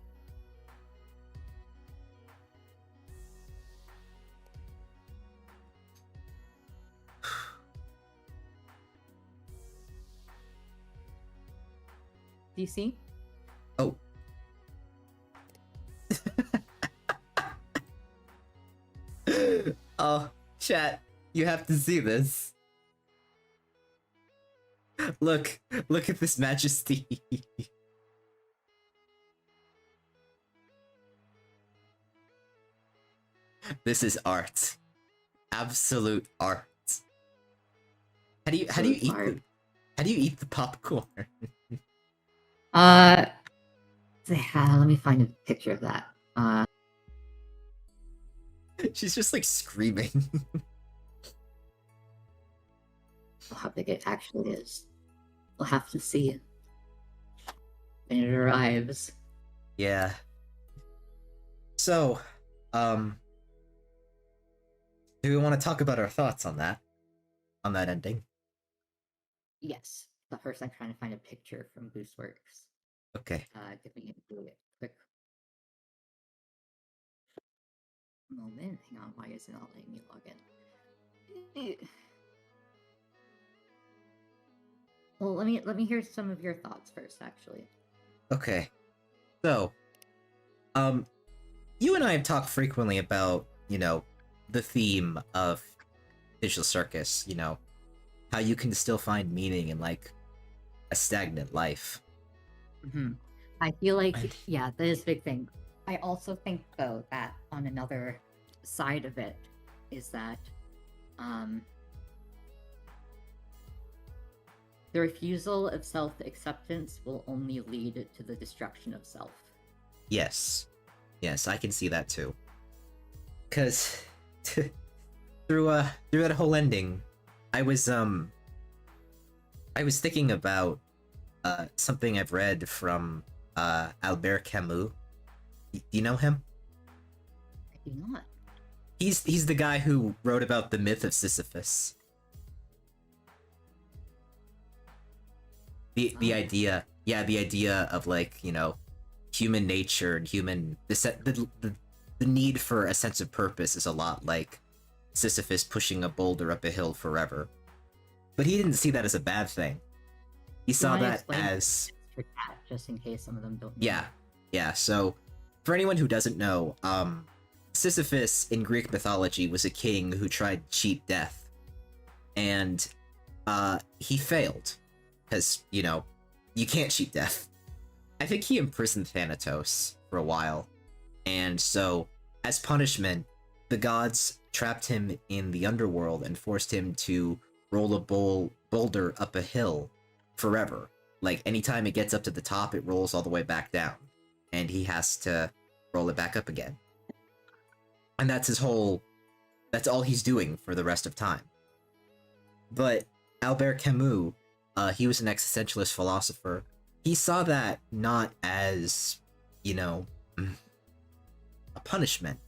DC? Oh. Oh, chat, you have to see this. Look at this majesty. This is art. Absolute art. How do you eat the popcorn? Let me find a picture of that. She's just like screaming. How big it actually is. We'll have to see when it arrives. Yeah. So, do we want to talk about our thoughts on that? On that ending? Yes. But first I'm trying to find a picture from Goosworx. Okay. Give me a quick moment. Hang on, why is it not letting me log in? Well, let me hear some of your thoughts first, actually. Okay. So, you and I have talked frequently about, the theme of Digital Circus, how you can still find meaning in, like, a stagnant life. Mm-hmm. I feel like, yeah, that is a big thing. I also think, though, that on another side of it is that, the refusal of self-acceptance will only lead to the destruction of self. Yes. Yes, I can see that too. Because through that whole ending, I was thinking about something I've read from Albert Camus. Do you know him? I do not. He's the guy who wrote about the myth of Sisyphus. The idea of, like, human nature and the need for a sense of purpose is a lot like Sisyphus pushing a boulder up a hill forever. But he didn't see that as a bad thing. He saw that as, just in case some of them don't know. Yeah. So for anyone who doesn't know, Sisyphus in Greek mythology was a king who tried to cheat death, and he failed. Because, you can't cheat death. I think he imprisoned Thanatos for a while. And so, as punishment, the gods trapped him in the underworld and forced him to roll a boulder up a hill forever. Like, anytime it gets up to the top, it rolls all the way back down. And he has to roll it back up again. And that's all he's doing for the rest of time. But Albert Camus, he was an existentialist philosopher. He saw that not as, a punishment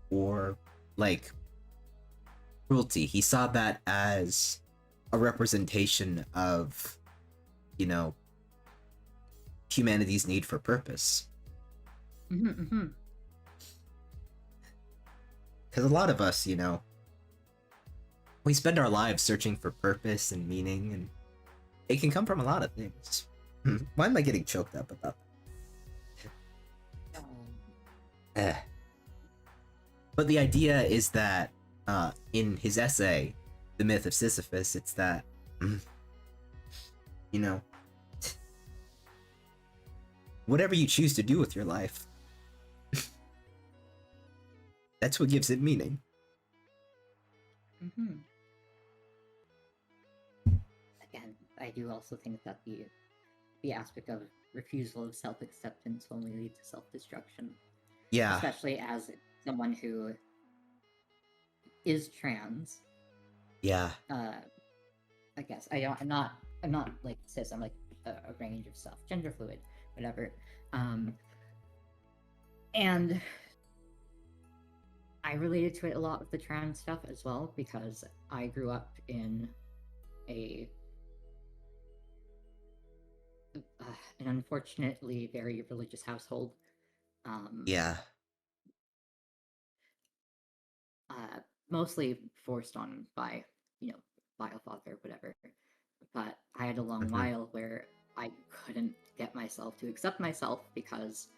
or, like, cruelty. He saw that as a representation of, humanity's need for purpose. Mm-hmm. Because a lot of us, we spend our lives searching for purpose and meaning, and it can come from a lot of things. Why am I getting choked up about that? But the idea is that in his essay, The Myth of Sisyphus, it's that, whatever you choose to do with your life, that's what gives it meaning. Mm-hmm. Again, I do also think that the aspect of refusal of self-acceptance will only lead to self-destruction. Yeah. Especially as someone who is trans. Yeah. I guess I'm not like cis. I'm like a range of stuff, gender fluid, whatever. And I related to it a lot with the trans stuff as well, because I grew up in a an unfortunately very religious household. Yeah. Mostly forced on by, by a father or whatever. But I had a long while where I couldn't get myself to accept myself because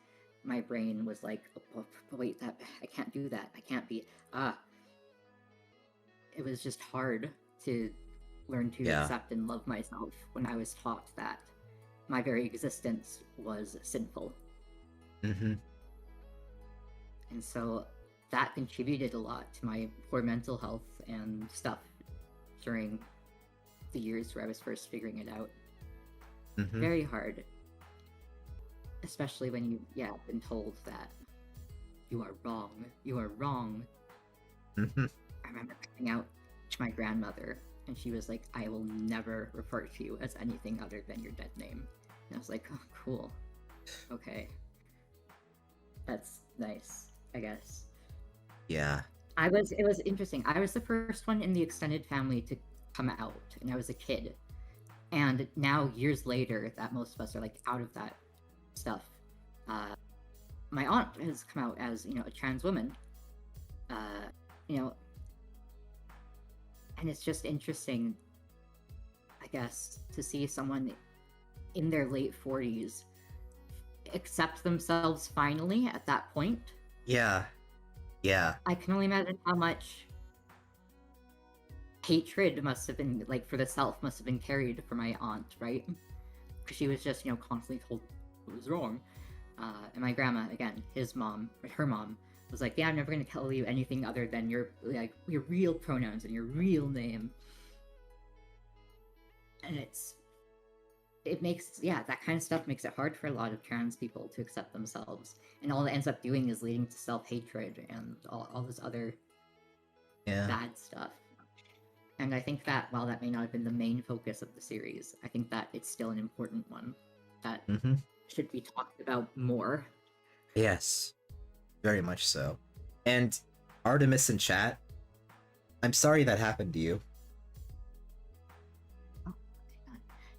my brain was like, oh, wait, that I can't do that. I can't be. It was just hard to learn to accept and love myself when I was taught that my very existence was sinful. And so that contributed a lot to my poor mental health and stuff during the years where I was first figuring it out. Very hard. Especially when you, been told that you are wrong. You are wrong. I remember coming out to my grandmother, and she was like, I will never refer to you as anything other than your dead name. And I was like, oh, cool. Okay. That's nice, I guess. Yeah. It was interesting. I was the first one in the extended family to come out, and I was a kid. And now, years later, that most of us are, like, out of that stuff. My aunt has come out as, a trans woman. And it's just interesting, I guess, to see someone in their late 40s accept themselves finally at that point. Yeah. Yeah. I can only imagine how much hatred must have been, like, for the self must have been carried for my aunt, right? Because she was just, constantly told it was wrong. And my grandma, again, her mom, was like, yeah, I'm never going to tell you anything other than your real pronouns and your real name. And it makes, that kind of stuff makes it hard for a lot of trans people to accept themselves. And all it ends up doing is leading to self-hatred and all this other bad stuff. And I think that, while that may not have been the main focus of the series, I think that it's still an important one that should be talked about more. Yes. Very much so. And Artemis in chat, I'm sorry that happened to you. Oh,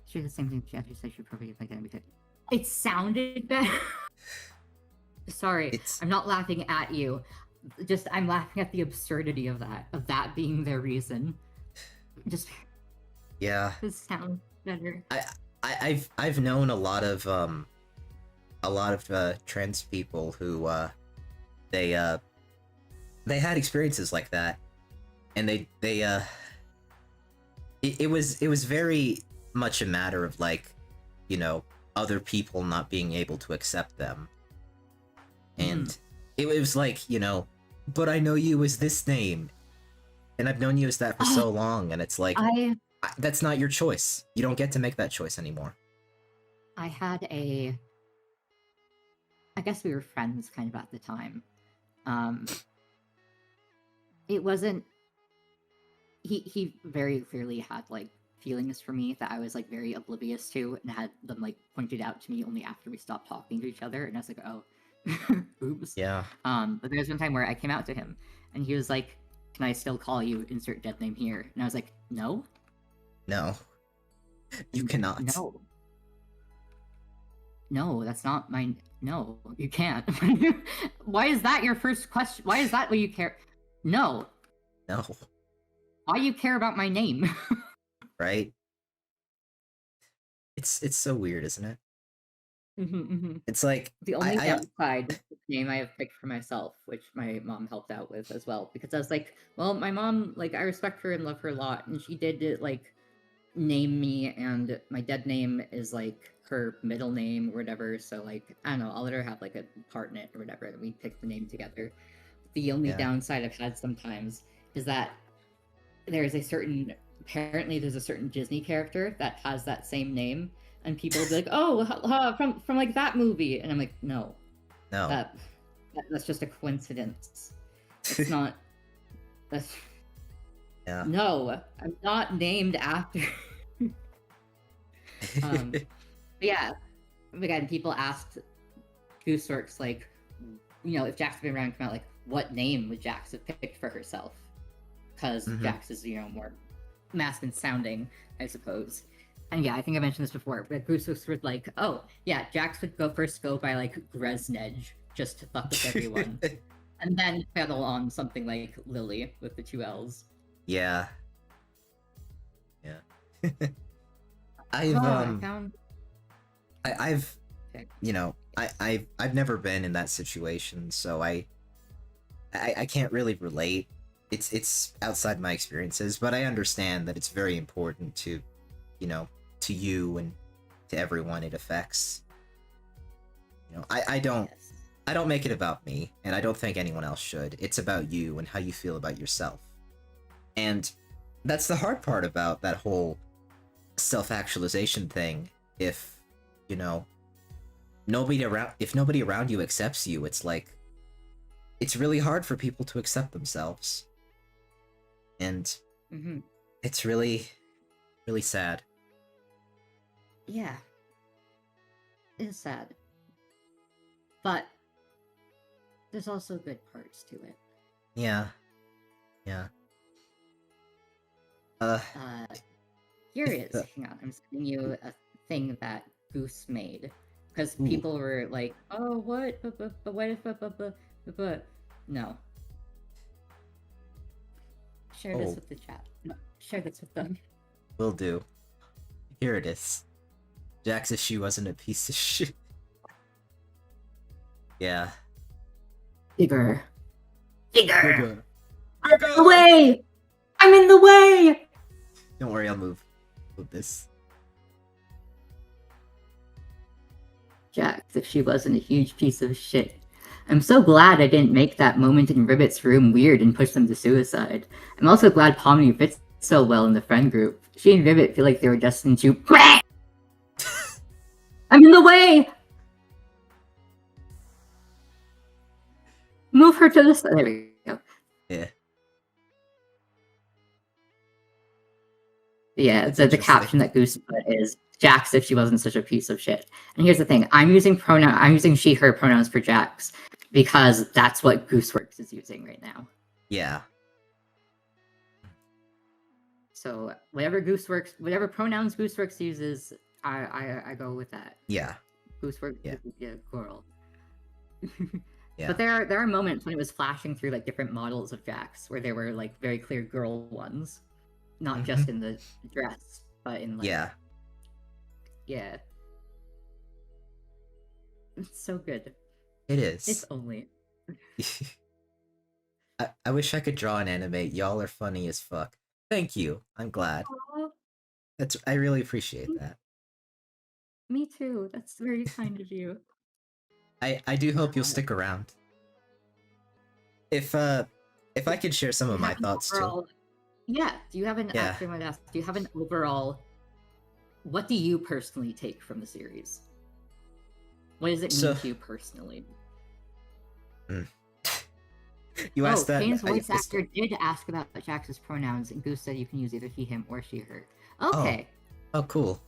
she did the same thing. She actually said she probably like it. It sounded bad. Sorry, I'm not laughing at you. Just I'm laughing at the absurdity of that being their reason. Just it sounds better. I've known a lot of trans people who they had experiences like that, and it was very much a matter of, like, other people not being able to accept them, and it was like, but I know you as this name, and I've known you as that for so long, and it's like, that's not your choice. You don't get to make that choice anymore. I had I guess we were friends kind of at the time. It wasn't, he very clearly had, like, feelings for me that I was, like, very oblivious to, and had them, like, pointed out to me only after we stopped talking to each other, and I was like, oh, oops. Yeah. But there was one time where I came out to him, and he was like, can I still call you insert dead name here? And I was like, no. No. You cannot. No, that's not my... No, you can't. Why is that your first question? Why is that what you care? No. Why you care about my name? Right? It's so weird, isn't it? It's like... The only downside is the name I have picked for myself, which my mom helped out with as well. Because I was like, well, my mom, like, I respect her and love her a lot. And she did, like, name me, and my dead name is, like, her middle name or whatever, so, like, I don't know, I'll let her have, like, a part in it or whatever, and we pick the name together. The only downside I've had sometimes is that apparently there's a certain Disney character that has that same name, and people will be like, oh, from like that movie, and I'm like, no. That's just a coincidence. It's not, no, I'm not named after. Yeah, again, people asked Goosworx, like, if Jax had been around and come out, like, what name would Jax have picked for herself? Because Jax is, more masculine sounding, I suppose. And yeah, I think I mentioned this before, but Goosworx would like, oh, yeah, Jax would first go by like Gresnej just to fuck with everyone. And then settle on something like Lily with the 2 L's. Yeah. Yeah. I've you know, I've never been in that situation, so I can't really relate. It's outside my experiences, but I understand that it's very important to, you know, to you and to everyone it affects. You know, I don't make it about me, and I don't think anyone else should. It's about you and how you feel about yourself. And that's the hard part about that whole self-actualization thing. If, you know, nobody around you accepts you, it's like, it's really hard for people to accept themselves. And it's really, really sad. Yeah. It's sad. But there's also good parts to it. Yeah. Yeah. Here it is. Hang on, I'm sending you a thing that Goose made. Because people were like, oh, what? But what if, no. Share this with the chat. No, share this with them. Will do. Here it is. Jax's shoe wasn't a piece of shit. Yeah. Bigger. I'm in the way! I'm in the way! Don't worry, I'll move this. Jax, if she wasn't a huge piece of shit. I'm so glad I didn't make that moment in Ribbit's room weird and push them to suicide. I'm also glad Pomni fits so well in the friend group. She and Ribbit feel like they were destined to— I'm in the way! Move her to the side. There we go. Yeah. Yeah, the caption that Goose put is Jax if she wasn't such a piece of shit. And here's the thing, I'm using she, her pronouns for Jax because that's what Goosworx is using right now. Yeah. So whatever pronouns Goosworx uses, I go with that. Yeah. Goosworx, yeah, girl. Yeah. But there are moments when it was flashing through like different models of Jax where there were like very clear girl ones. Not just in the dress, but in like... Yeah. Yeah. It's so good. It is. It's only... I wish I could draw and animate. Y'all are funny as fuck. Thank you. I'm glad. Aww. I really appreciate that. Me too. That's very kind of you. I do hope you'll stick around. If I could share some of my thoughts too. Yeah. Do you have an actually I might ask, do you have an overall, what do you personally take from the series? What does it mean to you personally? You asked that. Kaine's voice actor did ask about Jax's pronouns, and Goose said you can use either he, him, or she, her. Okay. Oh cool.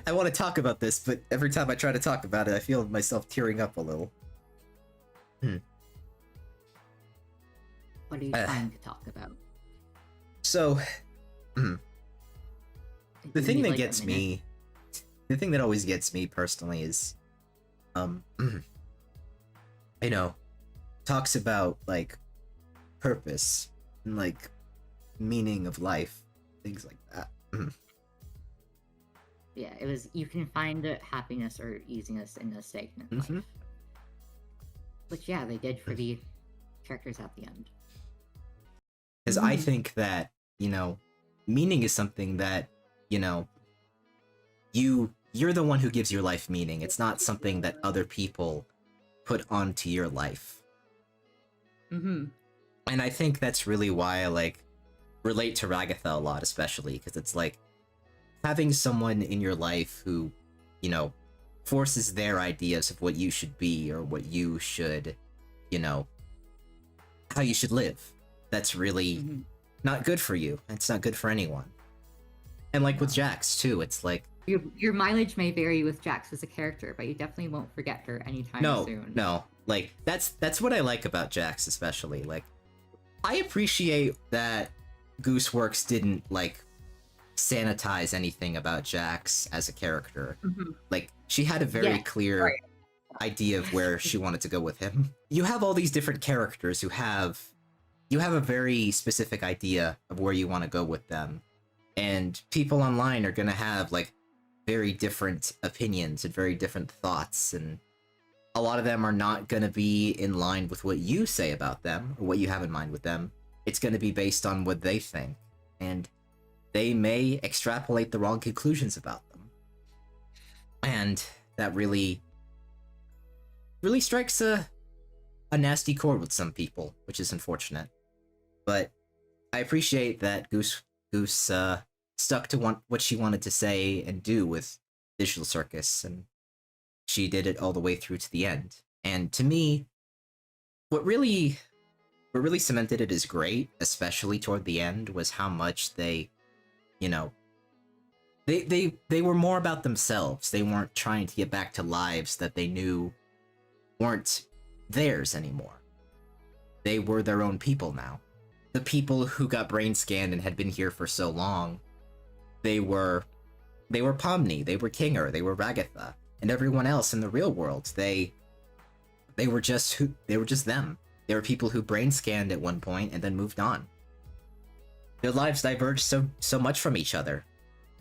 I want to talk about this, but every time I try to talk about it, I feel myself tearing up a little. What are you trying to talk about? So, the thing that gets me, the thing that always gets me personally is, you know, talks about like purpose and like meaning of life, things like that. Yeah, it was, you can find happiness or easiness in a stagnant life. Which, yeah, they did for the characters at the end. Because I think that, you know, meaning is something that, you know, you're the one who gives your life meaning. It's not something that other people put onto your life. And I think that's really why I, like, relate to Ragatha a lot, especially, because it's like, having someone in your life who, you know, forces their ideas of what you should be or what you should, you know, how you should live. That's really not good for you. It's not good for anyone. And like with Jax too, it's like your mileage may vary with Jax as a character, but you definitely won't forget her anytime soon. No, like that's what I like about Jax, especially. Like, I appreciate that Goosworx didn't like sanitize anything about Jax as a character. Like, she had a very clear idea of where she wanted to go with him. You have all these different characters who have a very specific idea of where you want to go with them, and people online are going to have like very different opinions and very different thoughts, and a lot of them are not going to be in line with what you say about them or what you have in mind with them. It's going to be based on what they think, and they may extrapolate the wrong conclusions about them. And that really strikes a nasty chord with some people, which is unfortunate. But I appreciate that Goose stuck to what she wanted to say and do with Digital Circus, and she did it all the way through to the end. And to me, what really cemented it as great, especially toward the end, was how much they, you know, they were more about themselves. They weren't trying to get back to lives that they knew weren't theirs anymore. They were their own people now. The people who got brain scanned and had been here for so long, they were Pomni, they were Kinger, they were Ragatha, and everyone else in the real world. They were just them. They were people who brain scanned at one point and then moved on. Their lives diverged so much from each other,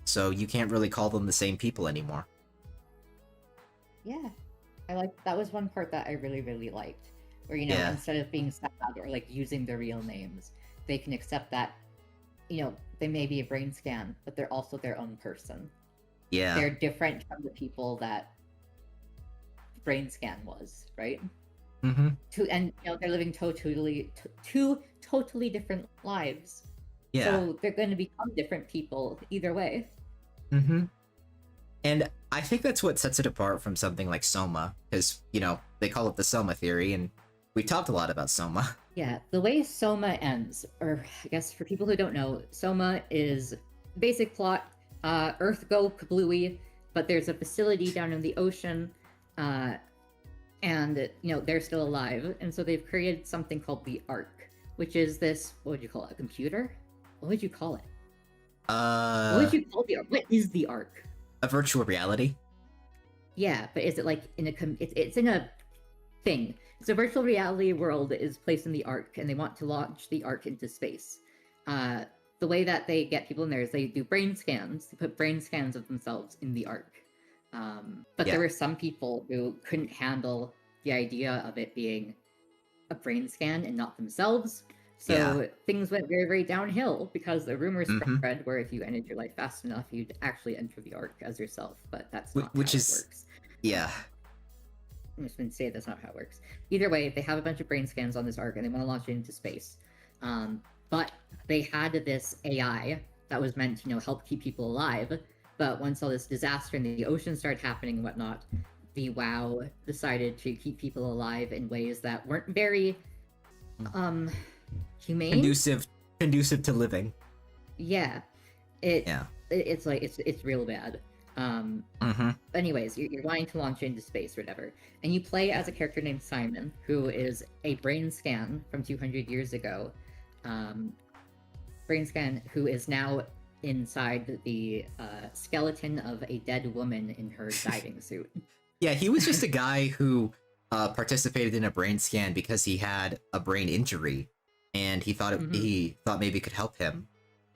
so you can't really call them the same people anymore. Yeah, that was one part that I really, really liked, where, you know, instead of being sad or like using their real names, they can accept that, you know, they may be a brain scan, but they're also their own person. Yeah, they're different from the people that brain scan was, right? And you know, they're living two totally different lives. Yeah. So they're going to become different people either way. And I think that's what sets it apart from something like SOMA, because, you know, they call it the SOMA Theory, and we talked a lot about SOMA. Yeah, the way SOMA ends, or I guess for people who don't know, SOMA is basic plot, Earth go kablooey, but there's a facility down in the ocean, and, you know, they're still alive, and so they've created something called the Ark, which is this, what would you call it, a computer? What would you call it? What would you call the Ark? What is the Ark? A virtual reality? Yeah, but is it like in it's in a thing. So virtual reality world is placed in the Ark, and they want to launch the Ark into space. The way that they get people in there is they do brain scans. They put brain scans of themselves in the Ark. But there were some people who couldn't handle the idea of it being a brain scan and not themselves. So things went very, very downhill because the rumors spread where if you ended your life fast enough, you'd actually enter the Ark as yourself. But that's not how it works. Yeah. I'm just going to say that's not how it works. Either way, they have a bunch of brain scans on this Ark and they want to launch it into space. But they had this AI that was meant to, you know, help keep people alive. But once all this disaster in the ocean started happening and whatnot, the WoW decided to keep people alive in ways that weren't very humane. Conducive to living. Yeah. It's like it's real bad. Anyways, you're wanting to launch into space or whatever, and you play as a character named Simon, who is a brain scan from 200 years ago. Brain scan who is now inside the skeleton of a dead woman in her diving suit. Yeah, he was just a guy who participated in a brain scan because he had a brain injury, and he thought he thought maybe it could help him.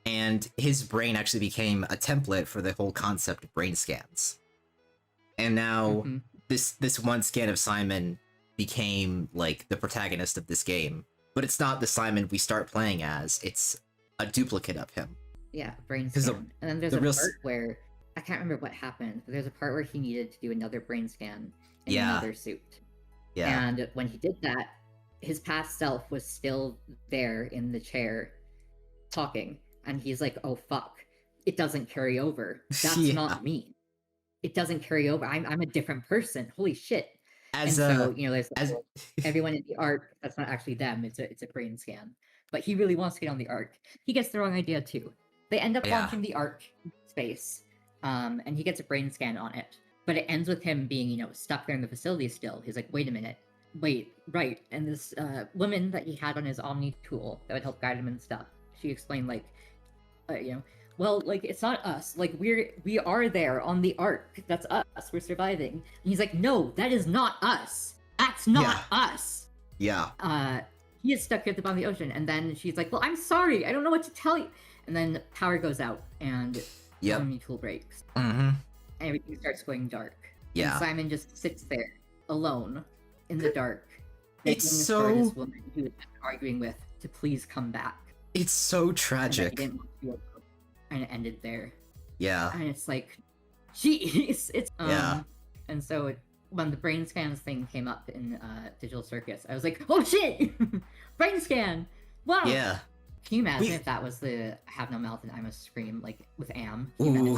And his brain actually became a template for the whole concept of brain scans. And now this one scan of Simon became like the protagonist of this game. But it's not the Simon we start playing as, it's a duplicate of him. Yeah, brain scan. And then there's a part where, I can't remember what happened, but there's a part where he needed to do another brain scan in another suit. Yeah. And when he did that, his past self was still there in the chair talking. And he's like, oh fuck, it doesn't carry over. That's not me. It doesn't carry over. I'm a different person. Holy shit. So, you know, there's everyone in the Ark, that's not actually them, it's a brain scan. But he really wants to get on the Ark. He gets the wrong idea too. They end up launching the Ark in space, and he gets a brain scan on it. But it ends with him being, you know, stuck there in the facility still. He's like, wait a minute. Wait, right. And this woman that he had on his Omni tool that would help guide him and stuff, she explained like, well, like it's not us. Like we are there on the ark. That's us. We're surviving. And he's like, no, that is not us. That's not us. Yeah. He is stuck at the bottom of the ocean. And then she's like, well, I'm sorry. I don't know what to tell you. And then power goes out and the tool breaks. Mm-hmm. And everything starts going dark. Yeah. And Simon just sits there alone in the dark. It's so... for this woman who was arguing with to please come back. It's so tragic. And, he didn't want to, and it ended there. Yeah. And it's like, jeez. It's yeah. And so when the brain scans thing came up in Digital Circus, I was like, oh shit! Brain scan! Wow! Yeah. Can you imagine if that was the Have No Mouth and I Must Scream, like, with Am? Ooh,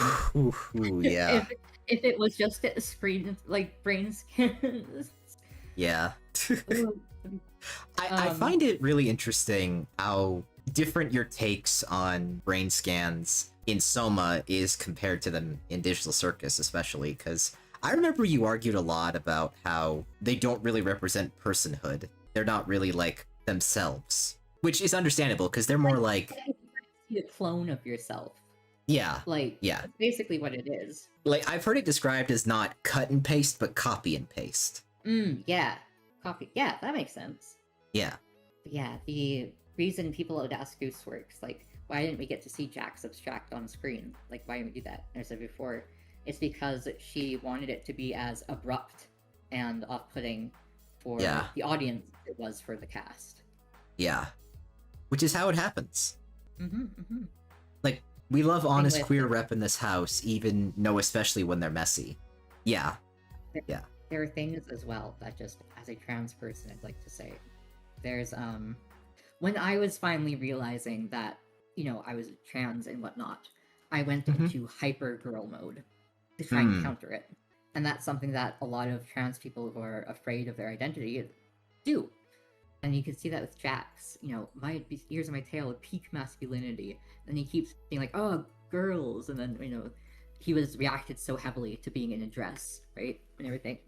yeah. if it was just a screen, like, brain scans. Yeah. I find it really interesting how different your takes on brain scans in Soma is compared to them in Digital Circus, especially, because I remember you argued a lot about how they don't really represent personhood. They're not really, like, themselves. Which is understandable, because they're more like... a clone of yourself. Yeah. Like, yeah. That's basically what it is. Like, I've heard it described as not cut and paste, but copy and paste. Yeah. Copy. Yeah, that makes sense. Yeah. But yeah, the reason people would ask Goosworx, like, why didn't we get to see Jax abstract on screen? Like, why didn't we do that? As I said before, it's because she wanted it to be as abrupt and off-putting for the audience as it was for the cast. Yeah. Which is how it happens. Mm-hmm, mm-hmm. Like, we love honest queer rep in this house, even especially when they're messy. Yeah. Yeah. There are things as well that just, as a trans person, I'd like to say. There's, when I was finally realizing that, I was trans and whatnot, I went into hyper girl mode to try and counter it. And that's something that a lot of trans people who are afraid of their identity do. And you can see that with Jax, my ears and my tail, peak masculinity. And he keeps being like, oh, girls. And then, he was reacted so heavily to being in a dress, right? And everything.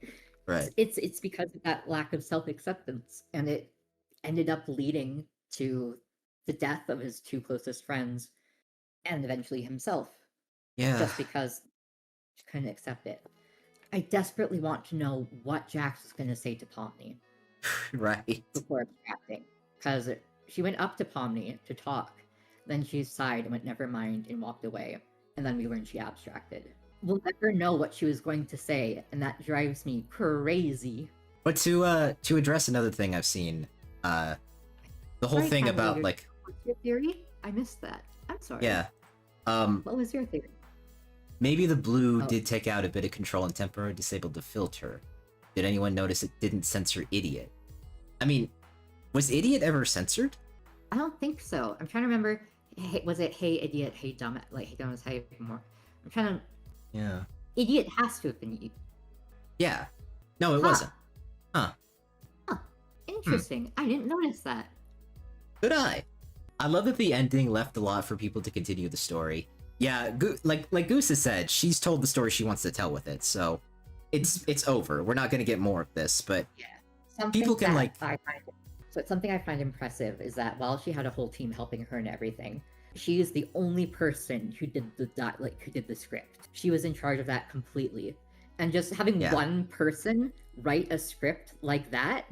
Right. It's because of that lack of self-acceptance. And it ended up leading to the death of his two closest friends and eventually himself. Yeah. Just because he couldn't accept it. I desperately want to know what Jax was going to say to Pomni. Right. Before abstracting. Because she went up to Pomni to talk. Then she sighed and went, never mind, and walked away. And then we learned she abstracted. We'll never know what she was going to say, and that drives me crazy. But to address another thing I've seen, the whole thing about, like... What's your theory? I missed that. I'm sorry. Yeah. What was your theory? Maybe the blue did take out a bit of control and temporarily disabled the filter. Did anyone notice it didn't censor idiot? I mean, was idiot ever censored? I don't think so. I'm trying to remember. Hey, was it hey idiot, hey dumb, like hey dumbass, hey more? I'm trying to. Yeah. Idiot has to have been. Yeah. No, it wasn't. Huh. Interesting. I didn't notice that. Good eye. I love that the ending left a lot for people to continue the story. Yeah, like Goose has said, she's told the story she wants to tell with it, so it's over. We're not going to get more of this, but people can something I find impressive is that while she had a whole team helping her and everything, she is the only person who did the script. She was in charge of that completely, and just having one person write a script like that,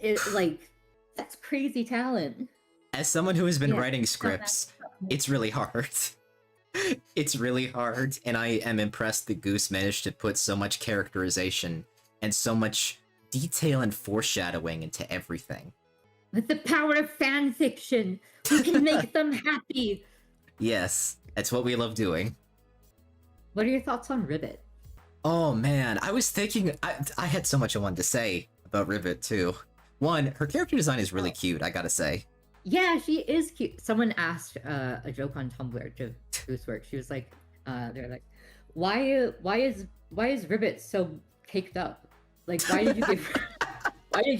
that's crazy talent. As someone who has been writing scripts, it's really hard. It's really hard, and I am impressed that Goose managed to put so much characterization and so much detail and foreshadowing into everything. With the power of fan fiction, we can make them happy! Yes, that's what we love doing. What are your thoughts on Ribbit? Oh man, I was thinking, I had so much I wanted to say about Ribbit too. One, her character design is really cute, I gotta say. Yeah, she is cute. Someone asked a joke on Tumblr to Goosworx. She was like, they're like, why is Ribbit so caked up? Like, why did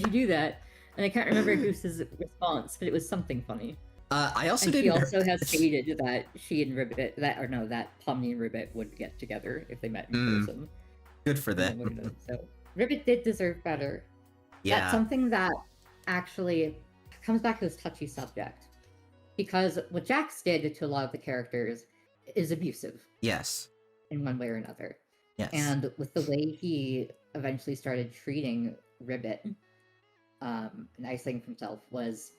you do that? And I can't remember Goose's response, but it was something funny. I also and didn't. She also has stated that she and Ribbit, that Pomni and Ribbit would get together if they met in person. Good for them. So Ribbit did deserve better. Yeah. That's something that actually comes back to this touchy subject. Because what Jax did to a lot of the characters is abusive. Yes. In one way or another. Yes. And with the way he eventually started treating Ribbit, and isolating himself was,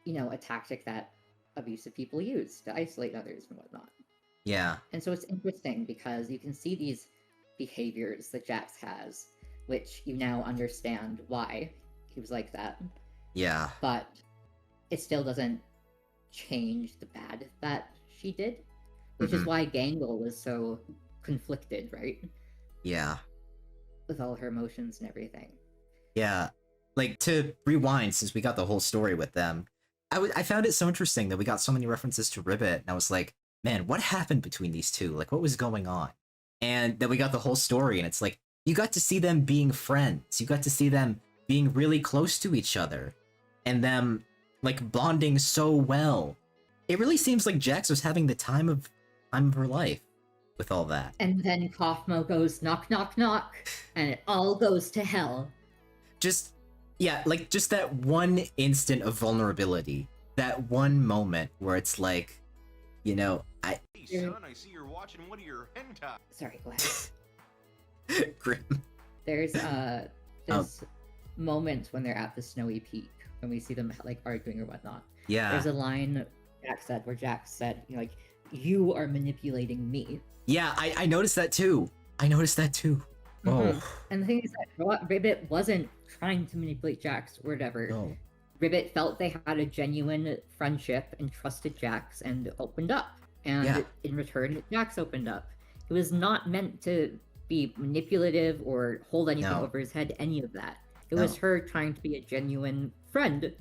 a tactic that abusive people use to isolate others and whatnot. Yeah. And so it's interesting because you can see these behaviors that Jax has, which you now understand why he was like that. Yeah. But it still doesn't change the bad that she did, which is why Gangle was so conflicted, right? Yeah. With all her emotions and everything. Yeah. Like, to rewind, since we got the whole story with them, I found it so interesting that we got so many references to Ribbit, and I was like, man, what happened between these two? Like, what was going on? And then we got the whole story, and it's like, you got to see them being friends. You got to see them being really close to each other, and them, like, bonding so well. It really seems like Jax was having the time of her life with all that. And then Kaufmo goes, knock, knock, knock, and it all goes to hell. Just that one instant of vulnerability, that one moment where it's like, Hey son, I see you're watching one of your hentai. Sorry, go ahead. Grim. There's this moment when they're at the snowy peak, when we see them like arguing or whatnot. Yeah. There's a line where Jax said, you are manipulating me. Yeah, I noticed that too. Oh. And the thing is that Ribbit wasn't trying to manipulate Jax or whatever. No. Ribbit felt they had a genuine friendship and trusted Jax and opened up. And in return, Jax opened up. It was not meant to be manipulative or hold anything over his head, any of that. It was her trying to be a genuine friend,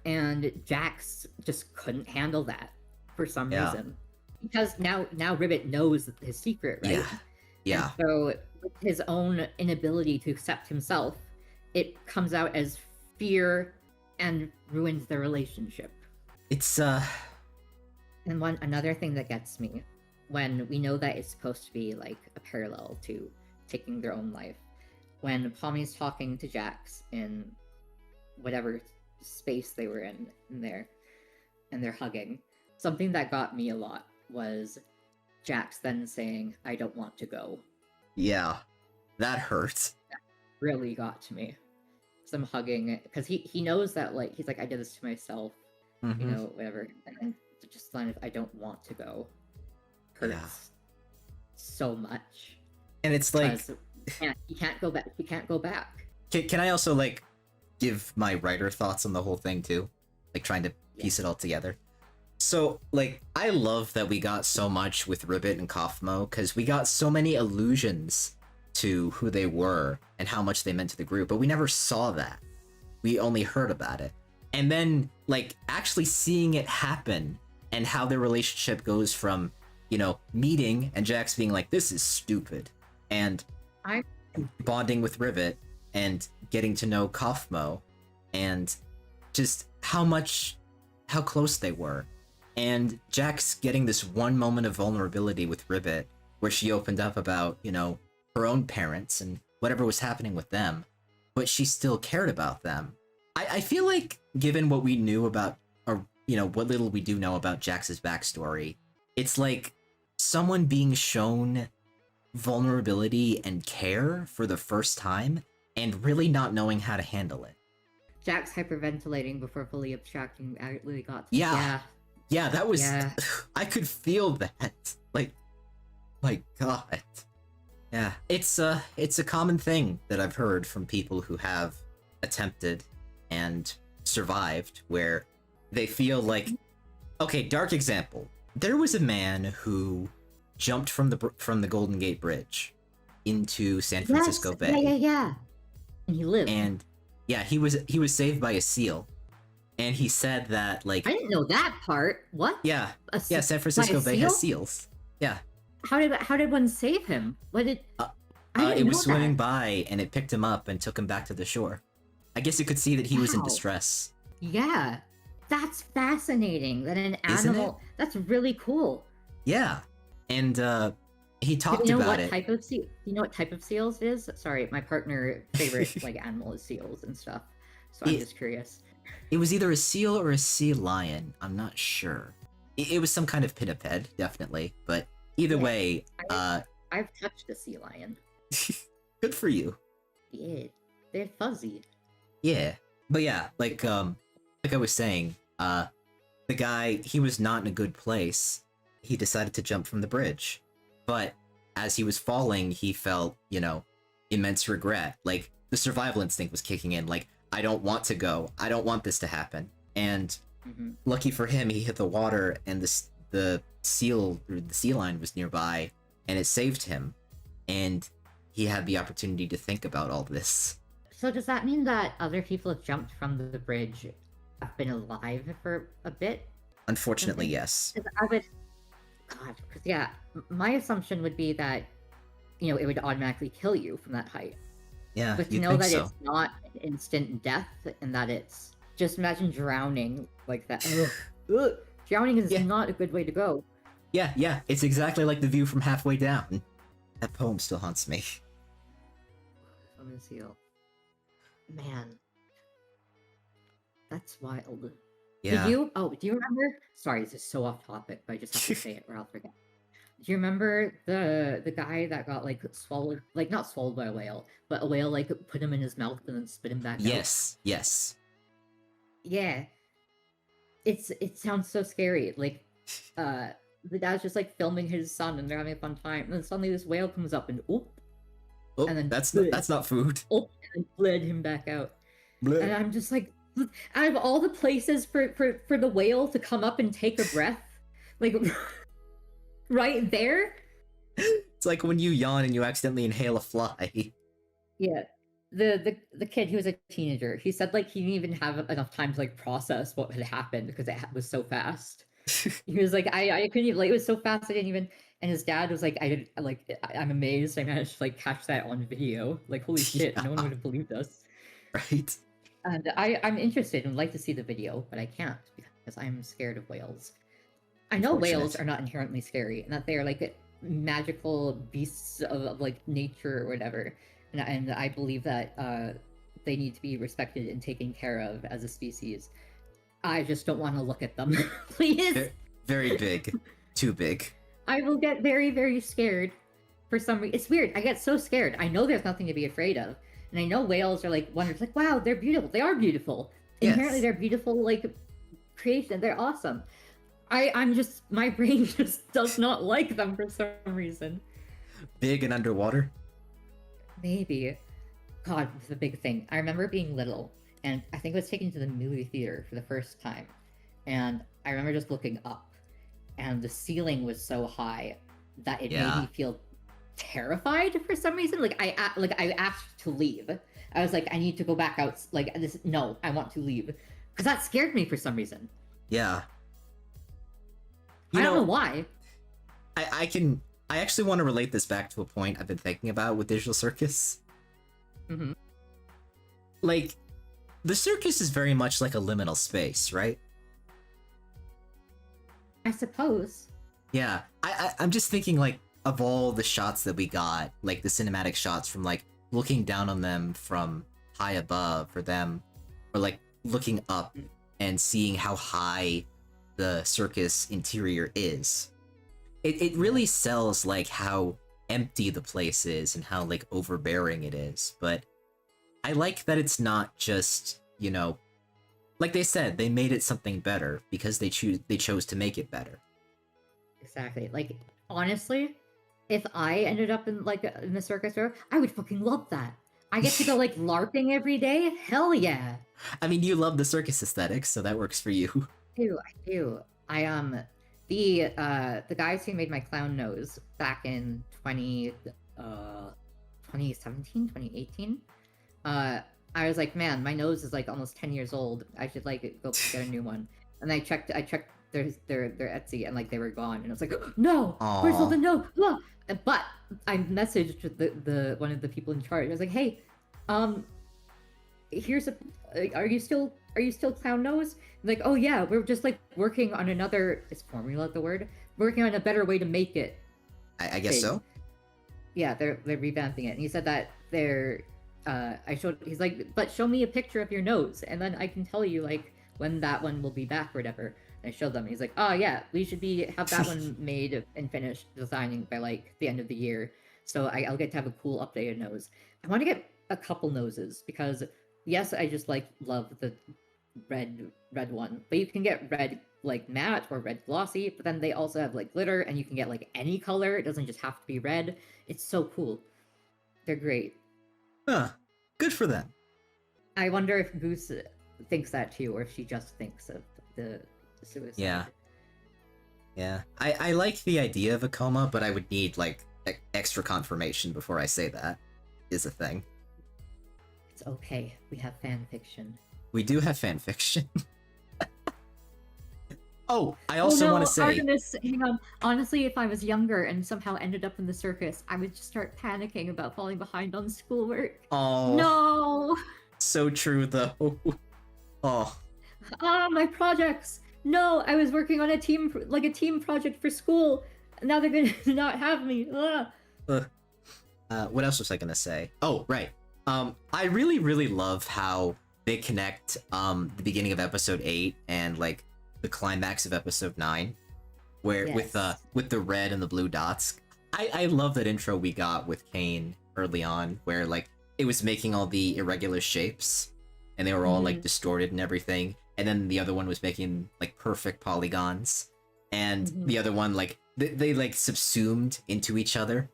and Jax just couldn't handle that for some reason. Because now Ribbit knows his secret, right? Yeah. And so with his own inability to accept himself, it comes out as fear and ruins their relationship. It's And another thing that gets me, when we know that it's supposed to be like a parallel to taking their own life, when Pomni's talking to Jax in whatever space they were in there, and they're hugging, something that got me a lot was Jax then saying, I don't want to go. Yeah, that hurts. That really got to me. Some hugging, because he knows that, like, he's like, I did this to myself, whatever. And then just line of, I don't want to go, hurts so much. And it's like, you can't go back. You can't go back. Can I also, like, give my writer thoughts on the whole thing too? Like, trying to piece it all together. So, like, I love that we got so much with Ribbit and Kaufmo, because we got so many allusions to who they were and how much they meant to the group, but we never saw that. We only heard about it. And then, like, actually seeing it happen and how their relationship goes from, meeting and Jax being like, this is stupid, and bonding with Ribbit and getting to know Kaufmo, and just how close they were. And Jax getting this one moment of vulnerability with Ribbit where she opened up about, her own parents and whatever was happening with them, but she still cared about them. I feel like, given what we knew about, or, what little we do know about Jax's backstory, it's like someone being shown vulnerability and care for the first time and really not knowing how to handle it. Jax hyperventilating before fully abstracting really got to Yeah, that was... I could feel that. Like, my god. Yeah, it's a common thing that I've heard from people who have attempted and survived, where they feel like... Okay, dark example. There was a man who jumped from the Golden Gate Bridge into San Francisco Bay. Yeah. And he lived. And yeah, he was saved by a seal. And he said that, like... I didn't know that part. What? Yeah. San Francisco Bay has seals. Yeah. How did one save him? What did... it was swimming by, and it picked him up and took him back to the shore. I guess you could see that he was in distress. Yeah. That's fascinating. That an animal... That's really cool. Yeah. And he talked about it. Do you know what type of seals it is? Sorry, my partner favorite like animal is seals and stuff. So I'm just curious. It was either a seal or a sea lion. I'm not sure. It was some kind of pinniped, definitely. But either way, I've touched a sea lion. good for you. Yeah, they're fuzzy. Yeah, but yeah, like I was saying, the guy, he was not in a good place. He decided to jump from the bridge, but as he was falling, he felt, immense regret. Like the survival instinct was kicking in. Like, I don't want to go. I don't want this to happen. And lucky for him, he hit the water, and the sea lion was nearby, and it saved him. And he had the opportunity to think about all this. So does that mean that other people have jumped from the bridge have been alive for a bit? Unfortunately, yes. Because yeah, my assumption would be that, it would automatically kill you from that height. Yeah, but to know that it's not an instant death, and that it's just imagine drowning like that. Ugh. Drowning is not a good way to go. Yeah, it's exactly like The View from Halfway Down. That poem still haunts me. Seal. Man, that's wild. Yeah. Do you remember? Sorry, this is so off topic, but I just have to say it or I'll forget. Do you remember the guy that got swallowed, not swallowed by a whale, but a whale put him in his mouth and then spit him back out? Yes. Yeah. It sounds so scary. The dad's just filming his son and they're having a fun time, and then suddenly this whale comes up and and then that's not food. And then bled him back out. Bled. And I'm just like, out of all the places for the whale to come up and take a breath, right there. It's like when you yawn and you accidentally inhale a fly. Yeah. The kid who was a teenager, he said he didn't even have enough time to process what had happened because it was so fast. He was like, I couldn't even, it was so fast I didn't even. And his dad was like, I'm amazed I managed to catch that on video. Holy shit, no one would have believed us. Right. And I'm interested and would like to see the video, but I can't because I'm scared of whales. I know whales are not inherently scary and that they are magical beasts of nature or whatever. And I believe that they need to be respected and taken care of as a species. I just don't want to look at them. Please. Very big. Too big. I will get very, very scared for some reason. It's weird. I get so scared. I know there's nothing to be afraid of. And I know whales are wonders. Wow, they're beautiful. They are beautiful. Yes. Inherently, they're beautiful, creation. They're awesome. I'm just, my brain just does not like them for some reason. Big and underwater? Maybe. God, it's a big thing. I remember being little, and I think I was taken to the movie theater for the first time. And I remember just looking up, and the ceiling was so high that it made me feel terrified for some reason. I asked to leave. I was like, I need to go back out. No, I want to leave. Because that scared me for some reason. Yeah. I don't know why. I actually want to relate this back to a point I've been thinking about with Digital Circus. Mm-hmm. The circus is very much like a liminal space, right? I suppose. Yeah. I'm just thinking, of all the shots that we got, the cinematic shots from, looking down on them from high above, or them, or, looking up and seeing how high the circus interior is. It really sells, how empty the place is and how, overbearing it is. But I like that it's not just, like they said, they made it something better because they chose to make it better. Exactly. Honestly, if I ended up in in the circus, I would fucking love that. I get to go LARPing every day. Hell yeah. I mean, you love the circus aesthetic, so that works for you. I do. The guys who made my clown nose back in 2017, 2018, I was like, man, my nose is almost 10 years old. I should go get a new one. And I checked their Etsy and they were gone. And I was like, no, Aww. Where's all the nose? But I messaged the one of the people in charge. I was like, hey, here's are you still clown nose? And oh yeah, we're just working on another, is formula the word? Working on a better way to make it. I guess so. Yeah, they're revamping it. And he said that he's like, but show me a picture of your nose, and then I can tell you like when that one will be back or whatever. And I showed them. He's like, oh yeah, we should have that one made and finished designing by like the end of the year. So I'll get to have a cool updated nose. I want to get a couple noses because yes, I just like love the red one, but you can get red like matte or red glossy, but then they also have like glitter, and you can get like any color. It doesn't just have to be red. It's so cool. They're great. Huh. Good for them. I wonder if Goose thinks that too, or if she just thinks of the suicide. Yeah. Yeah. I like the idea of a coma, but I would need like extra confirmation before I say that is a thing. It's okay. We have fan fiction. We do have fan fiction. Oh, I also want to say... Artemis, hang on. Honestly, if I was younger and somehow ended up in the circus, I would just start panicking about falling behind on schoolwork. Oh. No! So true, though. Oh. Ah, my projects! No, I was working on a team project for school. Now they're gonna not have me. What else was I gonna say? Oh, right. I really, really love how they connect the beginning of episode 8 and like the climax of episode 9, where Yes. with the red and the blue dots. I love that intro we got with Caine early on, where like it was making all the irregular shapes and they were all like distorted and everything, and then the other one was making like perfect polygons, and the other one like they like subsumed into each other,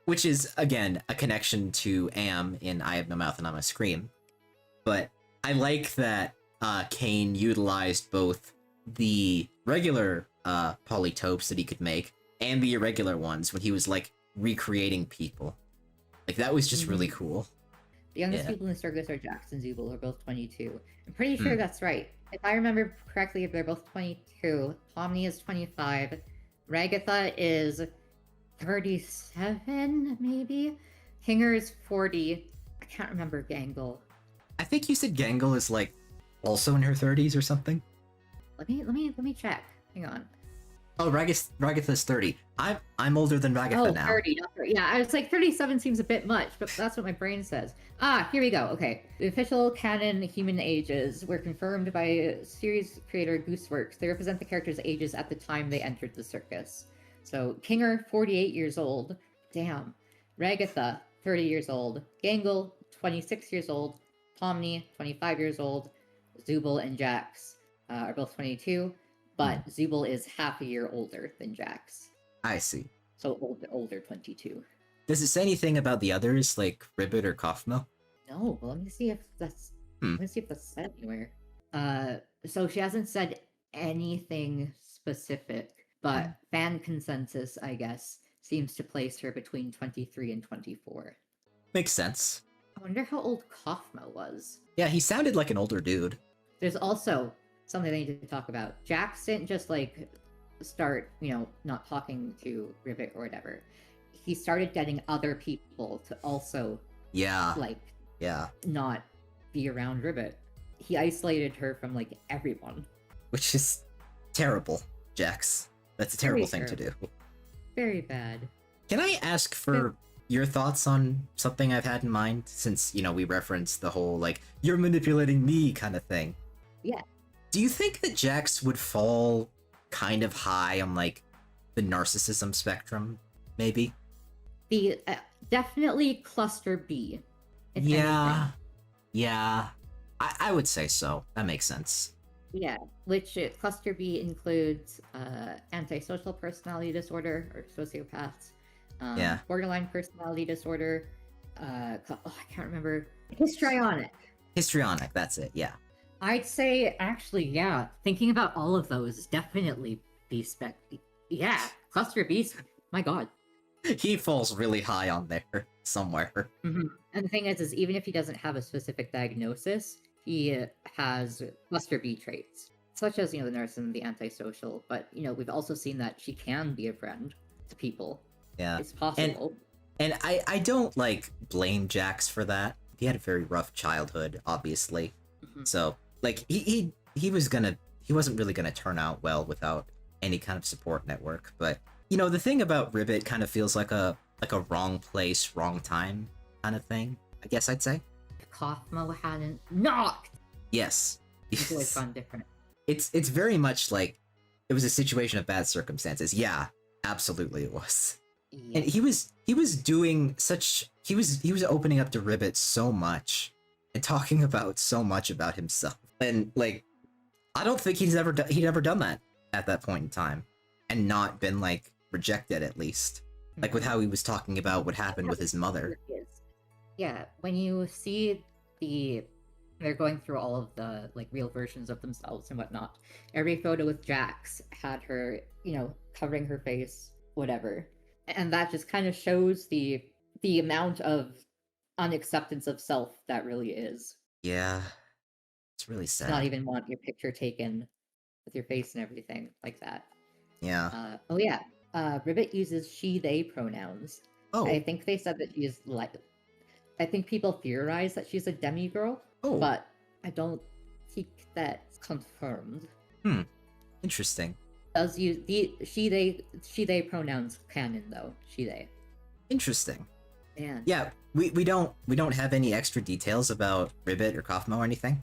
which is again a connection to Am in I Have No Mouth and I Must Scream. But I like that Caine utilized both the regular polytopes that he could make and the irregular ones when he was like recreating people. Like that was just really cool. The youngest people in the circus are Jax and Zubul, who are both 22. I'm pretty sure that's right. If I remember correctly, they're both 22. Pomni is 25. Ragatha is 37, maybe? Hinger is 40. I can't remember Gangle. I think you said Gangle is like also in her 30s or something. Let me check. Hang on. Oh, Ragatha's 30. I'm older than Ragatha now. 30, not 30. Yeah, I was like 37 seems a bit much, but that's what my brain says. Ah, here we go. Okay. The official canon human ages were confirmed by series creator Goosworx. They represent the characters' ages at the time they entered the circus. So, Kinger, 48 years old. Damn. Ragatha, 30 years old. Gangle, 26 years old. Pomni, 25 years old. Zubul and Jax are both 22, but Zubul is half a year older than Jax. I see. So older 22. Does it say anything about the others, like Ribbit or Kaufmo? No, well, let me see if that's said anywhere. So she hasn't said anything specific, but fan consensus, I guess, seems to place her between 23 and 24. Makes sense. I wonder how old Kaufmo was. Yeah, he sounded like an older dude. There's also something I need to talk about. Jax didn't just like start, not talking to Ribbit or whatever. He started getting other people to also not be around Ribbit. He isolated her from like everyone. Which is terrible, Jax. That's a terrible thing to do. Very bad. Can I ask for your thoughts on something I've had in mind, since, we referenced the whole, like, you're manipulating me kind of thing? Yeah. Do you think that Jax would fall kind of high on, like, the narcissism spectrum, maybe? Definitely Cluster B. Yeah. I would say so. That makes sense. Yeah, which Cluster B includes antisocial personality disorder, or sociopaths, borderline personality disorder, I can't remember, Histrionic, that's it, yeah. I'd say, actually, yeah, thinking about all of those, definitely B-spec. Yeah, Cluster B, my god. He falls really high on there, somewhere. Mm-hmm. And the thing is even if he doesn't have a specific diagnosis, he has Cluster B traits, such as, the narcissism, the antisocial, but, we've also seen that she can be a friend to people. Yeah. It's possible. And I don't, like, blame Jax for that. He had a very rough childhood, obviously. Mm-hmm. So, like, he wasn't really gonna turn out well without any kind of support network. But, the thing about Ribbit kind of feels like a wrong place, wrong time kind of thing, I guess I'd say. Kaufmo hadn't knocked, Yes. it would have gone different. It's very much like it was a situation of bad circumstances. Yeah, absolutely it was. Yeah. And he was doing such he was opening up to Ribbit so much and talking about so much about himself. And like I don't think he'd ever done that at that point in time and not been like rejected, at least. Like with how he was talking about what happened with his mother. Yeah, when you see they're going through all of the like real versions of themselves and whatnot. Every photo with Jax had her, covering her face, whatever. And that just kind of shows the amount of unacceptance of self that really is. Yeah. It's really sad. Not even want your picture taken with your face and everything like that. Yeah. Ribbit uses she, they pronouns. Oh. I think they said that she's like... I think people theorize that she's a demigirl, but I don't think that's confirmed. Interesting. Does use the she, they pronouns canon, though. She, they. Interesting. Man. Yeah, we don't have any extra details about Ribbit or Kaufmo or anything?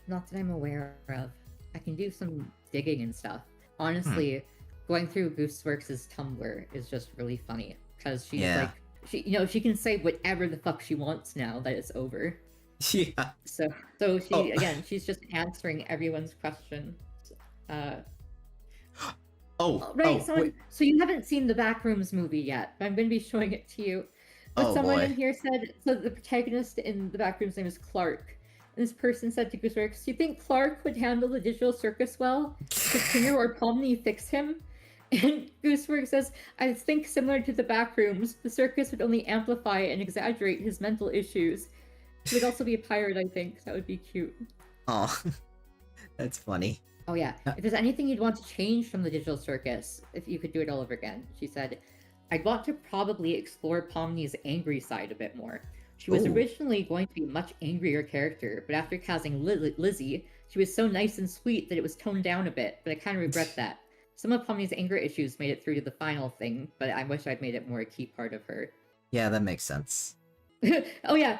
Not that I'm aware of. I can do some digging and stuff. Honestly, going through Goosworx' Tumblr is just really funny, because she's like, she can say whatever the fuck she wants now that it's over. Yeah. So she again, she's just answering everyone's questions. So you haven't seen the Backrooms movie yet, but I'm going to be showing it to you. But someone in here said, so the protagonist in the Backrooms name is Clark. And this person said to Goosworx, do you think Clark would handle the digital circus well? Could Singer or Pomni fix him? And Goosworx says, I think similar to the Backrooms, the circus would only amplify and exaggerate his mental issues. He would also be a pirate, I think. That would be cute. Oh, that's funny. Oh yeah, if there's anything you'd want to change from the digital circus, if you could do it all over again, she said, I'd want to probably explore Pomni's angry side a bit more. She was originally going to be a much angrier character, but after casting Lizzie, she was so nice and sweet that it was toned down a bit, but I kind of regret that. Some of Pomni's anger issues made it through to the final thing, but I wish I'd made it more a key part of her. Yeah, that makes sense. Oh yeah,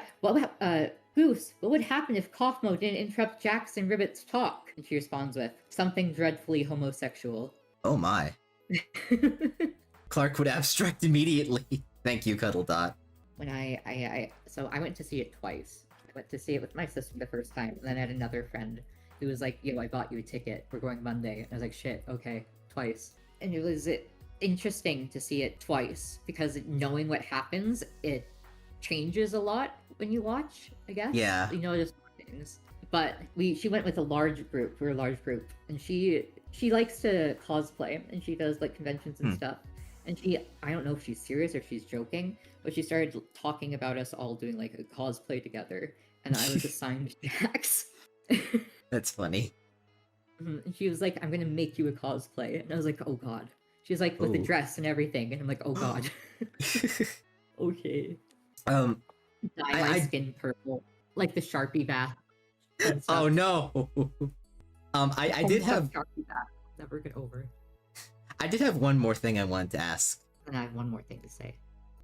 Goose, what would happen if Kaufmo didn't interrupt Jax and Ribbit's talk? And she responds with, something dreadfully homosexual. Oh my. Clark would abstract immediately. Thank you, Cuddle Dot. When I went to see it twice. I went to see it with my sister the first time, and then I had another friend who was like, yo, I bought you a ticket. We're going Monday. And I was like, shit, okay, twice. And it was interesting to see it twice, because knowing what happens, it changes a lot when you watch, I guess. Yeah. You notice things. But she went with a large group. We're a large group. And she likes to cosplay, and she does like conventions and stuff. And I don't know if she's serious or if she's joking, but she started talking about us all doing like a cosplay together, and I was assigned Jax. That's funny. And she was like, I'm gonna make you a cosplay. And I was like, oh god. She was like, with the dress and everything, and I'm like, oh god. Okay. Dye my skin purple. Like the Sharpie bath. Oh no! I did have... Sharpie bath. Never get over. I did have one more thing I wanted to ask. And I have one more thing to say.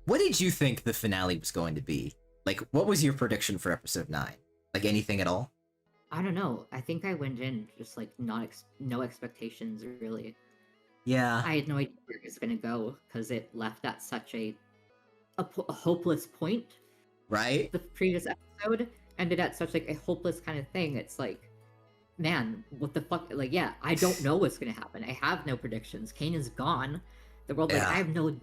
What did you think the finale was going to be? Like, what was your prediction for episode 9? Like, anything at all? I don't know. I think I went in just like no expectations, really. Yeah. I had no idea where it was going to go, because it left at such a hopeless point. Right? The previous episode ended at such like a hopeless kind of thing. It's like, man, what the fuck? Like, yeah, I don't know what's gonna happen. I have no predictions. Caine is gone. The world, like, I have no...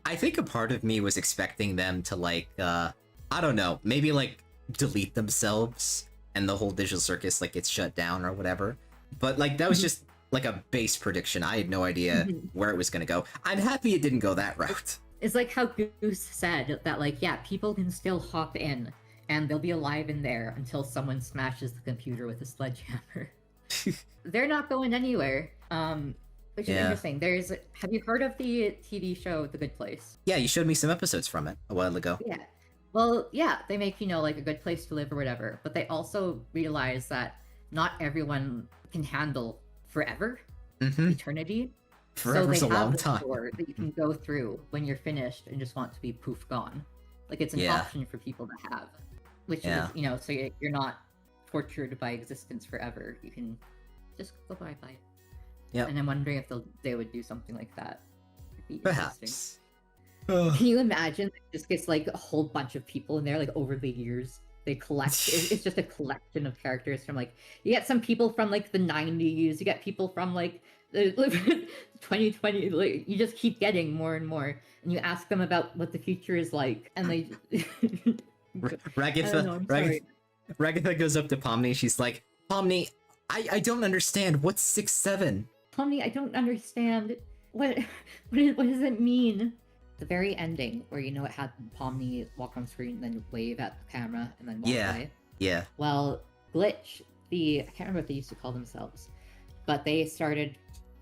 I think a part of me was expecting them to, like, I don't know, maybe, like, delete themselves and the whole digital circus, like, gets shut down or whatever. But, like, that was just, like, a base prediction. I had no idea where it was gonna go. I'm happy it didn't go that route. It's like how Goose said that, like, yeah, people can still hop in, and they'll be alive in there until someone smashes the computer with a sledgehammer. They're not going anywhere. Which is interesting. Have you heard of the TV show The Good Place? Yeah, you showed me some episodes from it a while ago. Yeah. Well, yeah, they make, like a good place to live or whatever, but they also realize that not everyone can handle forever, eternity. Forever's so a long have time. Door that you can go through when you're finished and just want to be poof gone. Like it's an Yeah. option for people to have, which Yeah. is, you know, so you're not tortured by existence forever. You can just go bye-bye. Yep. And I'm wondering if they would do something like that. It'd be interesting. Perhaps. Can you imagine this gets like a whole bunch of people in there, like over the years? They collect, it's just a collection of characters from like, you get some people from like the 90s, you get people from like the 2020, like, you just keep getting more and more. And you ask them about what the future is like, and they. Ragatha goes up to Pomni, she's like, Pomni, I don't understand. What's 6-7? Pomni, I don't understand. What does it mean? The very ending, where you know it had Pomni walk on screen, then wave at the camera, and then walk away. Yeah. Well, Glitch, I can't remember what they used to call themselves, but they started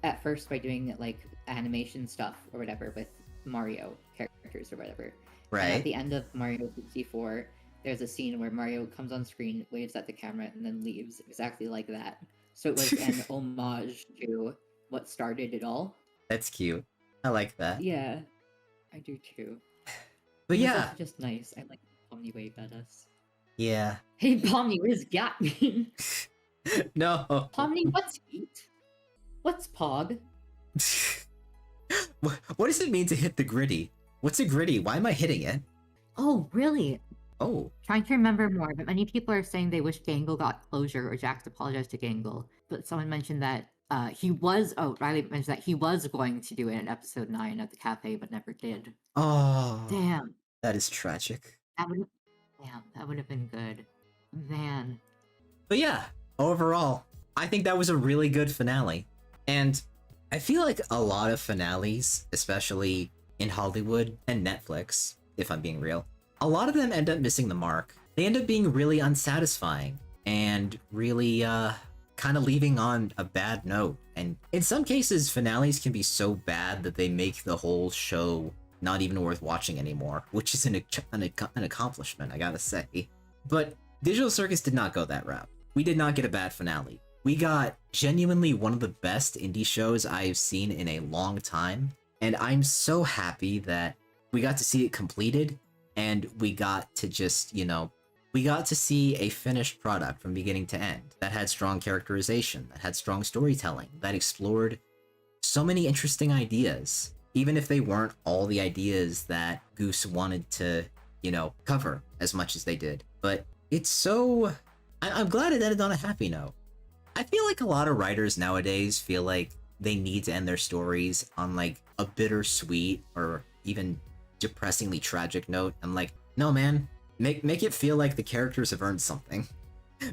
at first by doing like animation stuff or whatever with Mario characters or whatever. Right. And at the end of Mario 64, there's a scene where Mario comes on screen, waves at the camera, and then leaves exactly like that. So it was an homage to what started it all. That's cute. I like that. Yeah, I do too. But It's yeah. also just nice. I like Pomni wave at us. Yeah. Hey Pomni, what does gat mean? No. Pomni, what's eat? What's pog? What does it mean to hit the gritty? What's a gritty? Why am I hitting it? Oh, really? Oh. Trying to remember more, but many people are saying they wish Gangle got closure or Jax apologized to Gangle. But someone mentioned that Riley mentioned that he was going to do it in episode 9 at the cafe, but never did. Oh. Damn. That is tragic. That would have been good. Man. But yeah, overall, I think that was a really good finale. And I feel like a lot of finales, especially in Hollywood and Netflix, if I'm being real, a lot of them end up missing the mark. They end up being really unsatisfying and really kind of leaving on a bad note. And in some cases, finales can be so bad that they make the whole show not even worth watching anymore, which is an accomplishment, I gotta say. But Digital Circus did not go that route. We did not get a bad finale. We got genuinely one of the best indie shows I've seen in a long time, and I'm so happy that we got to see it completed, and we got to just, we got to see a finished product from beginning to end that had strong characterization, that had strong storytelling, that explored so many interesting ideas, even if they weren't all the ideas that Goose wanted to, cover as much as they did. But it's so... I'm glad it ended on a happy note. I feel like a lot of writers nowadays feel like they need to end their stories on like a bittersweet or even depressingly tragic note. I'm like, no man, make it feel like the characters have earned something.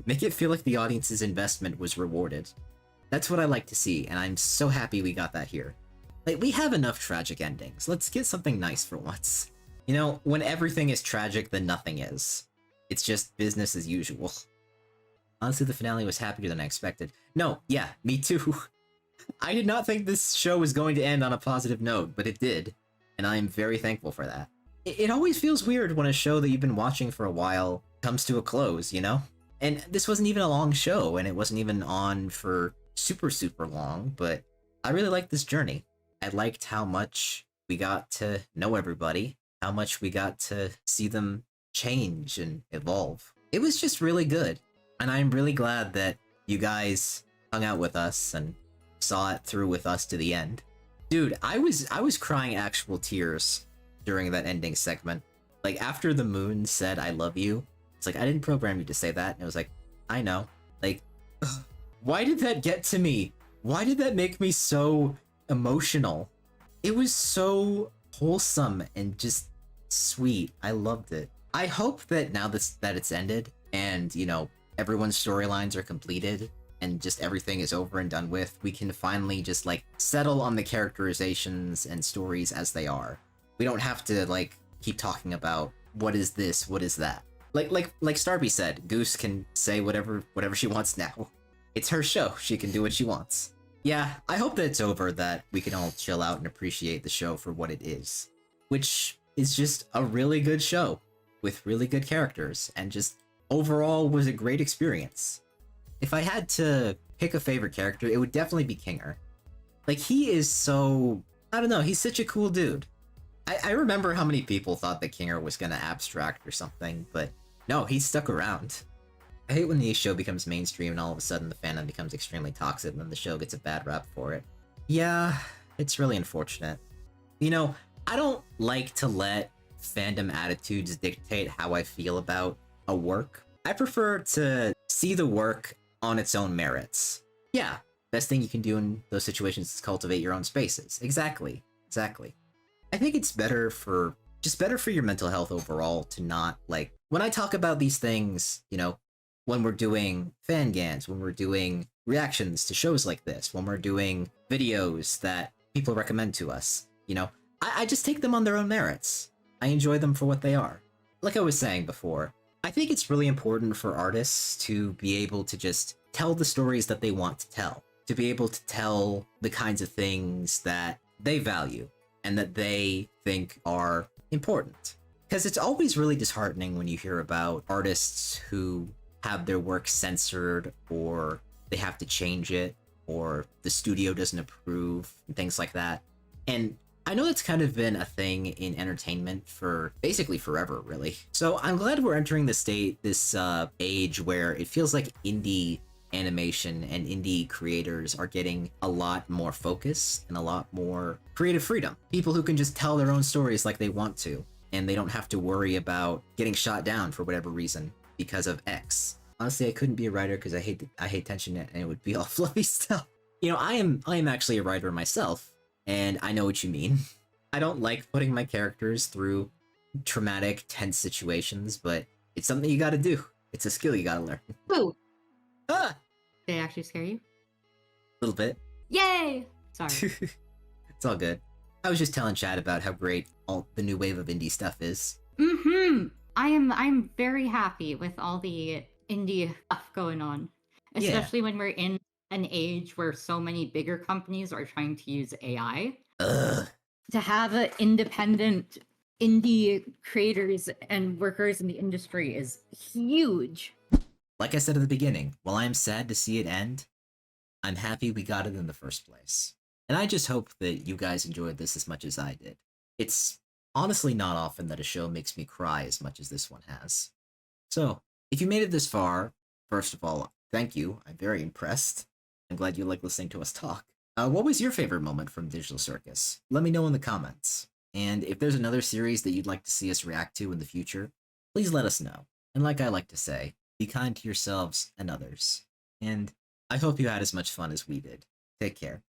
Make it feel like the audience's investment was rewarded. That's what I like to see, and I'm so happy we got that here. Like, we have enough tragic endings. Let's get something nice for once. When everything is tragic, then nothing is. It's just business as usual. Honestly, the finale was happier than I expected. No, yeah, me too. I did not think this show was going to end on a positive note, but it did, and I am very thankful for that. It always feels weird when a show that you've been watching for a while comes to a close, And this wasn't even a long show, and it wasn't even on for super, super long, but I really liked this journey. I liked how much we got to know everybody, how much we got to see them change and evolve. It was just really good. And I'm really glad that you guys hung out with us and saw it through with us to the end. Dude, I was crying actual tears during that ending segment. Like, after the moon said, I love you, it's like, I didn't program you to say that. And it was like, I know. Like, why did that get to me? Why did that make me so emotional? It was so wholesome and just sweet. I loved it. I hope that now that it's ended and, everyone's storylines are completed and just everything is over and done with, we can finally just like settle on the characterizations and stories as they are. We don't have to like keep talking about what is this, what is that. Like Starby said, Goose can say whatever she wants now. It's her show. She can do what she wants. Yeah, I hope that it's over, that we can all chill out and appreciate the show for what it is, which is just a really good show with really good characters and just overall was a great experience. If I had to pick a favorite character, it would definitely be Kinger. Like, he is so... I don't know, he's such a cool dude. I remember how many people thought that Kinger was gonna abstract or something, but no, he's stuck around. I hate when the show becomes mainstream and all of a sudden the fandom becomes extremely toxic and then the show gets a bad rap for it. Yeah, it's really unfortunate. You know, I don't like to let fandom attitudes dictate how I feel about a work. I prefer to see the work on its own merits. Yeah, best thing you can do in those situations is cultivate your own spaces. Exactly. I think it's better for your mental health overall to not, like, when I talk about these things, you know, when we're doing fangans, when we're doing reactions to shows like this, when we're doing videos that people recommend to us, you know, I just take them on their own merits. I enjoy them for what they are. Like I was saying before, I think it's really important for artists to be able to just tell the stories that they want to tell, to be able to tell the kinds of things that they value and that they think are important. Because it's always really disheartening when you hear about artists who have their work censored, or they have to change it, or the studio doesn't approve, and things like that. And I know that's kind of been a thing in entertainment for basically forever, really. So I'm glad we're entering this age where it feels like indie animation and indie creators are getting a lot more focus and a lot more creative freedom. People who can just tell their own stories like they want to, and they don't have to worry about getting shot down for whatever reason because of X. Honestly, I couldn't be a writer because I hate tension and it would be all fluffy stuff. You know, I am actually a writer myself, and I know what you mean. I don't like putting my characters through traumatic, tense situations, but it's something you gotta do. It's a skill you gotta learn. Ooh. Ah! Did they actually scare you? A little bit. Yay! Sorry. It's all good. I was just telling Chad about how great all the new wave of indie stuff is. I'm very happy with all the indie stuff going on. Especially when we're in an age where so many bigger companies are trying to use AI. Ugh. To have independent indie creators and workers in the industry is huge. Like I said at the beginning, while I am sad to see it end, I'm happy we got it in the first place. And I just hope that you guys enjoyed this as much as I did. It's honestly not often that a show makes me cry as much as this one has. So, if you made it this far, first of all, thank you. I'm very impressed. I'm glad you like listening to us talk. What was your favorite moment from Digital Circus? Let me know in the comments. And if there's another series that you'd like to see us react to in the future, please let us know. And like I like to say, be kind to yourselves and others. And I hope you had as much fun as we did. Take care.